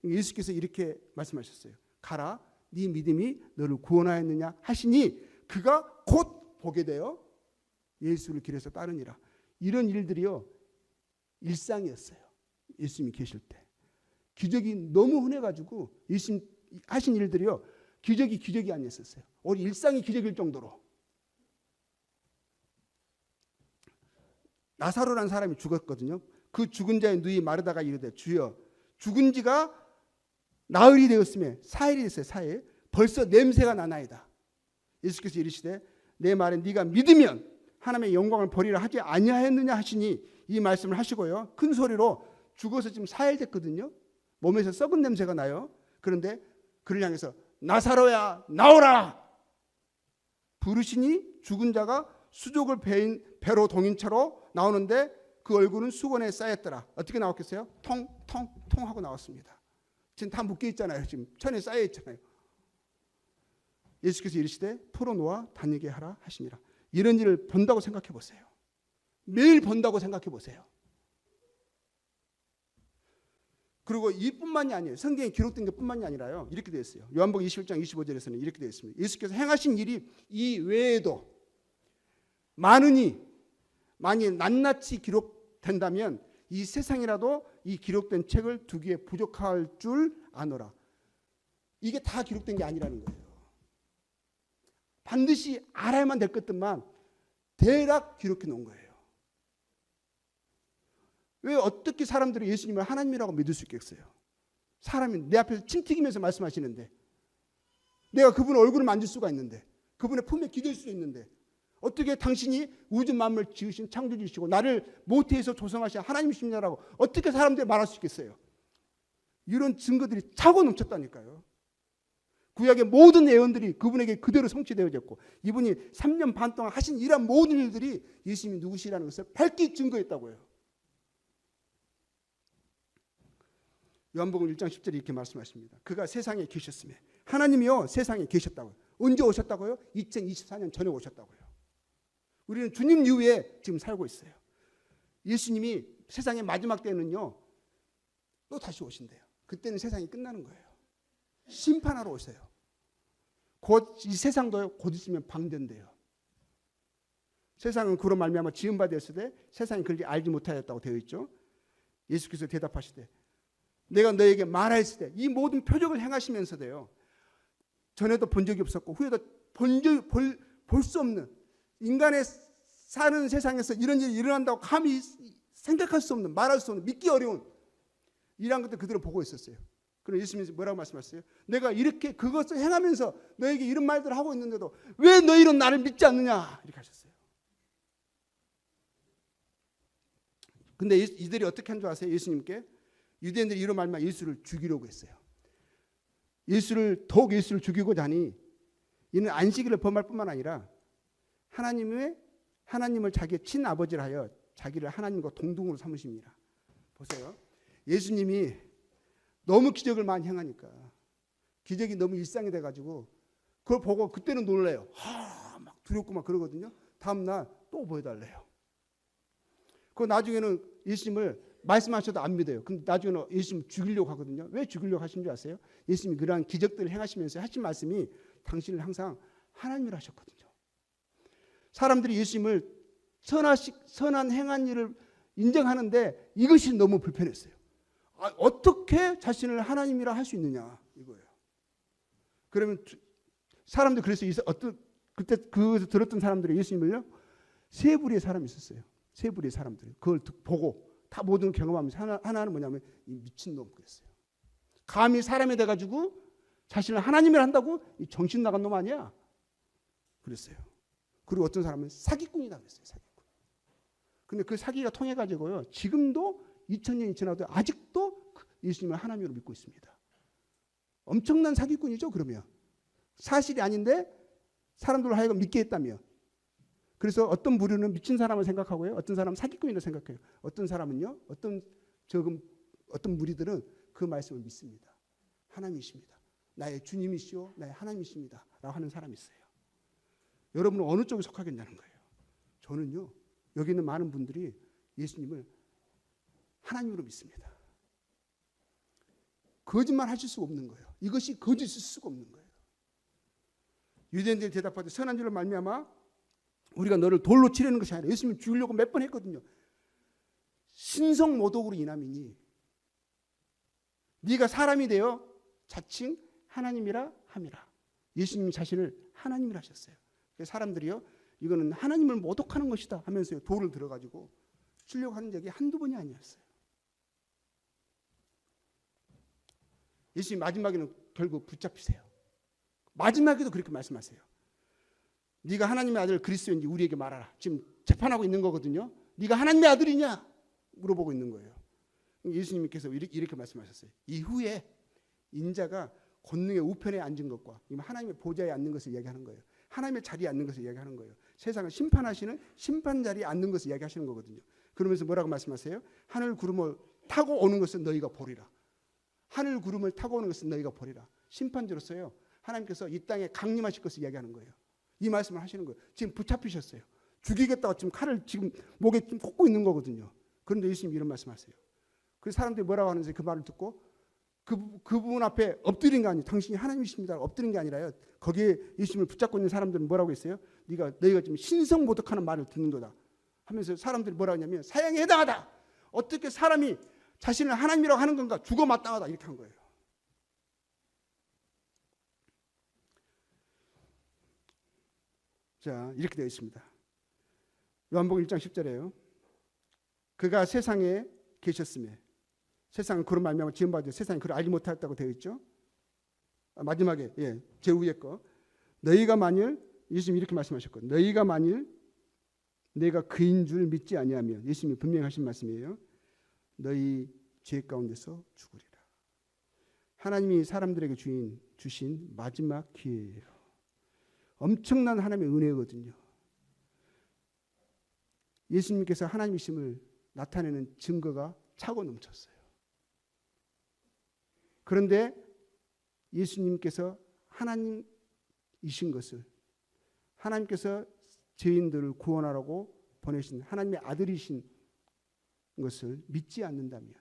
예수께서 이렇게 말씀하셨어요. 가라 네 믿음이 너를 구원하였느냐 하시니 그가 곧 보게 되어 예수를 길에서 따르니라. 이런 일들이요 일상이었어요. 예수님이 계실 때. 기적이 너무 흔해가지고 예수님 하신 일들이요 기적이 아니었어요. 우리 일상이 기적일 정도로. 나사로라는 사람이 죽었거든요. 그 죽은 자의 누이 마르다가 이르되 주여 죽은 지가 나흘이 되었으며 4일이 됐어요. 4일. 벌써 냄새가 나나이다. 예수께서 이르시되 내 말에 네가 믿으면 하나님의 영광을 보리라 하지 아니하였느냐 하시니 이 말씀을 하시고요. 큰 소리로 죽어서 지금 4일 됐거든요. 몸에서 썩은 냄새가 나요. 그런데 그를 향해서 나사로야 나오라. 부르시니 죽은 자가 수족을 배로 동인 채로 나오는데 그 얼굴은 수건에 쌓였더라. 어떻게 나왔겠어요? 통 하고 나왔습니다. 지금 다 묶여 있잖아요. 지금 천에 쌓여 있잖아요. 예수께서 이르시되 풀어놓아 다니게 하라 하시니라. 이런 일을 본다고 생각해 보세요. 매일 본다고 생각해 보세요. 그리고 이뿐만이 아니에요. 성경에 기록된 것뿐만이 아니라요. 이렇게 되어 있어요. 요한복음 21장 25절에서는 이렇게 되어 있습니다. 예수께서 행하신 일이 이 외에도 많으니 만일 낱낱이 기록된다면 이 세상이라도 이 기록된 책을 두기에 부족할 줄 아노라. 이게 다 기록된 게 아니라는 거예요. 반드시 알아야만 될 것들만 대략 기록해 놓은 거예요. 왜 어떻게 사람들이 예수님을 하나님이라고 믿을 수 있겠어요? 사람이 내 앞에서 침 튀기면서 말씀하시는데 내가 그분의 얼굴을 만질 수가 있는데 그분의 품에 기댈 수 있는데 어떻게 당신이 우주 만물 지으신 창조주시고 나를 모태에서 조성하신 하나님이시냐라고 어떻게 사람들이 말할 수 있겠어요? 이런 증거들이 차고 넘쳤다니까요. 구약의 모든 예언들이 그분에게 그대로 성취되어졌고 이분이 3년 반 동안 하신 이러한 모든 일들이 예수님이 누구시라는 것을 밝히 증거했다고요. 요한복음 1장 10절에 이렇게 말씀하십니다. 그가 세상에 계셨으며 하나님이요 세상에 계셨다고요. 언제 오셨다고요? 2024년 전에 오셨다고요. 우리는 주님 이후에 지금 살고 있어요. 예수님이 세상의 마지막 때는요 또 다시 오신대요. 그때는 세상이 끝나는 거예요. 심판하러 오세요. 곧 이 세상도 곧 있으면 방된대요. 세상은 그로 말미암아 지은 바 되었을 때 세상이 그렇게 알지 못하였다고 되어 있죠. 예수께서 대답하시되 내가 너에게 말하였을 때 이 모든 표적을 행하시면서도요 전에도 본 적이 없었고 후에도 볼 수 없는 인간의 사는 세상에서 이런 일이 일어난다고 감히 생각할 수 없는 말할 수 없는 믿기 어려운 이러한 것들 그대로 보고 있었어요. 그럼 예수님이 뭐라고 말씀하셨어요? 내가 이렇게 그것을 행하면서 너에게 이런 말들을 하고 있는데도 왜 너희는 나를 믿지 않느냐 이렇게 하셨어요. 근데 이들이 어떻게 한 줄 아세요? 예수님께 유대인들이 이런 말만 예수를 죽이려고 했어요. 더욱 예수를 죽이고자 하니 이는 안식일을 범할 뿐만 아니라 하나님을 자기의 친아버지라 하여 자기를 하나님과 동등으로 삼으십니다. 보세요. 예수님이 너무 기적을 많이 행하니까 기적이 너무 일상이 돼가지고 그걸 보고 그때는 놀래요. 막 두렵고 막 그러거든요. 다음날 또 보여달래요. 그 나중에는 예수님을 말씀하셔도 안 믿어요. 근데 나중에는 예수님 죽이려고 하거든요. 왜 죽이려고 하신 줄 아세요? 예수님이 그러한 기적들을 행하시면서 하신 말씀이 당신을 항상 하나님이라 하셨거든요. 사람들이 예수님을 선한 행한 일을 인정하는데 이것이 너무 불편했어요. 어떻게 자신을 하나님이라 할 수 있느냐 이거예요. 그러면 사람들 그래서 그때 그 들었던 사람들이 예수님을요 세 부류의 사람이 있었어요. 세 부류의 사람들이 그걸 보고 다 모든 경험하면서 하나는 뭐냐면 이 미친놈 그랬어요. 감히 사람이 돼가지고 자신을 하나님이라 한다고 이 정신 나간 놈 아니야? 그랬어요. 그리고 어떤 사람은 사기꾼이다 그랬어요. 사기꾼. 근데 그 사기가 통해가지고요 지금도 2000년이 지나도 아직도 예수님을 하나님으로 믿고 있습니다. 엄청난 사기꾼이죠. 그러면 사실이 아닌데 사람들로 하여금 믿게 했다며. 그래서 어떤 부류는 미친 사람을 생각하고요. 어떤 사람은 사기꾼이라고 생각해요. 어떤 사람은요. 어떤 무리들은 그 말씀을 믿습니다. 하나님이십니다. 나의 주님이시오. 나의 하나님이십니다. 라고 하는 사람이 있어요. 여러분은 어느 쪽에 속하겠냐는 거예요. 저는요. 여기 있는 많은 분들이 예수님을 하나님으로 믿습니다. 거짓말 하실 수가 없는 거예요. 이것이 거짓일 수가 없는 거예요. 유대인들이 대답하되 선한 줄로 말미암아 우리가 너를 돌로 치려는 것이 아니라 예수님 죽이려고 몇 번 했거든요. 신성 모독으로 인함이니 네가 사람이 되어 자칭 하나님이라 함이라. 예수님이 자신을 하나님이라 하셨어요. 그래서 사람들이요 이거는 하나님을 모독하는 것이다 하면서 돌을 들어가지고 치려고 하는 적이 한두 번이 아니었어요. 예수님 마지막에는 결국 붙잡히세요. 마지막에도 그렇게 말씀하세요. 네가 하나님의 아들 그리스도인지 우리에게 말하라. 지금 재판하고 있는 거거든요. 네가 하나님의 아들이냐? 물어보고 있는 거예요. 예수님께서 이렇게 말씀하셨어요. 이후에 인자가 권능의 우편에 앉은 것과 하나님의 보좌에 앉는 것을 이야기하는 거예요. 하나님의 자리에 앉는 것을 이야기하는 거예요. 세상을 심판하시는 심판 자리에 앉는 것을 이야기하시는 거거든요. 그러면서 뭐라고 말씀하세요? 하늘 구름을 타고 오는 것을 너희가 보리라. 하늘 구름을 타고 오는 것을 너희가 보리라. 심판주로서요. 하나님께서 이 땅에 강림하실 것을 이야기하는 거예요. 이 말씀을 하시는 거예요. 지금 붙잡히셨어요. 죽이겠다고 지금 칼을 지금 목에 좀 꽂고 있는 거거든요. 그런데 예수님이 이런 말씀하세요. 그래서 사람들이 뭐라고 하는지 그 말을 듣고 그분 앞에 엎드린 게 아니에요. 당신이 하나님이십니다. 엎드린 게 아니라요. 거기에 예수님을 붙잡고 있는 사람들은 뭐라고 했어요? 너희가 지금 신성모독하는 말을 듣는도다 하면서 사람들이 뭐라고 하냐면 사형에 해당하다. 어떻게 사람이 자신을 하나님이라고 하는 건가? 죽어 마땅하다 이렇게 한 거예요. 자, 이렇게 되어 있습니다. 요한복음 1장 10절에요. 그가 세상에 계셨으며 세상은 그런 말미암아 지음받아 세상이 그를 알지 못하였다고 되어 있죠. 마지막에 제 위에 거 너희가 만일 예수님이 이렇게 말씀하셨거든요. 너희가 만일 내가 그인 줄 믿지 아니하면 예수님이 분명히 하신 말씀이에요. 너희 죄 가운데서 죽으리라. 하나님이 사람들에게 주신 마지막 기회예요. 엄청난 하나님의 은혜거든요. 예수님께서 하나님이심을 나타내는 증거가 차고 넘쳤어요. 그런데 예수님께서 하나님이신 것을 하나님께서 죄인들을 구원하라고 보내신 하나님의 아들이신 것을 믿지 않는다면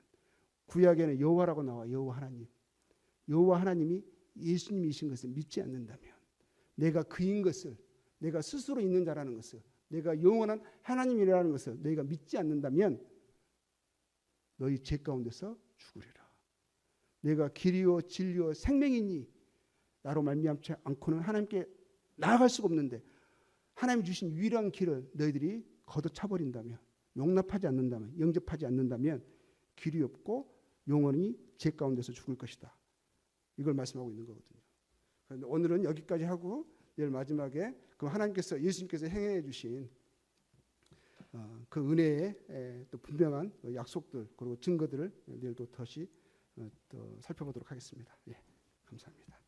구약에는 여호와라고 나와 여호와 하나님. 여호와 하나님이 예수님이신 것을 믿지 않는다면 내가 그인 것을 내가 스스로 있는 자라는 것을 내가 영원한 하나님이라는 것을 너희가 믿지 않는다면 너희 죄 가운데서 죽으리라. 내가 길이요 진리요 생명이니 나로 말미암지 않고는 하나님께 나아갈 수가 없는데 하나님이 주신 유일한 길을 너희들이 걷어차버린다면 용납하지 않는다면 영접하지 않는다면 길이 없고 영원히 죄 가운데서 죽을 것이다. 이걸 말씀하고 있는 거거든요. 그런데 오늘은 여기까지 하고 내일 마지막에 그 하나님께서 예수님께서 행해 주신 그 은혜의 또 분명한 약속들 그리고 증거들을 내일 또 다시 또 살펴보도록 하겠습니다. 예, 감사합니다.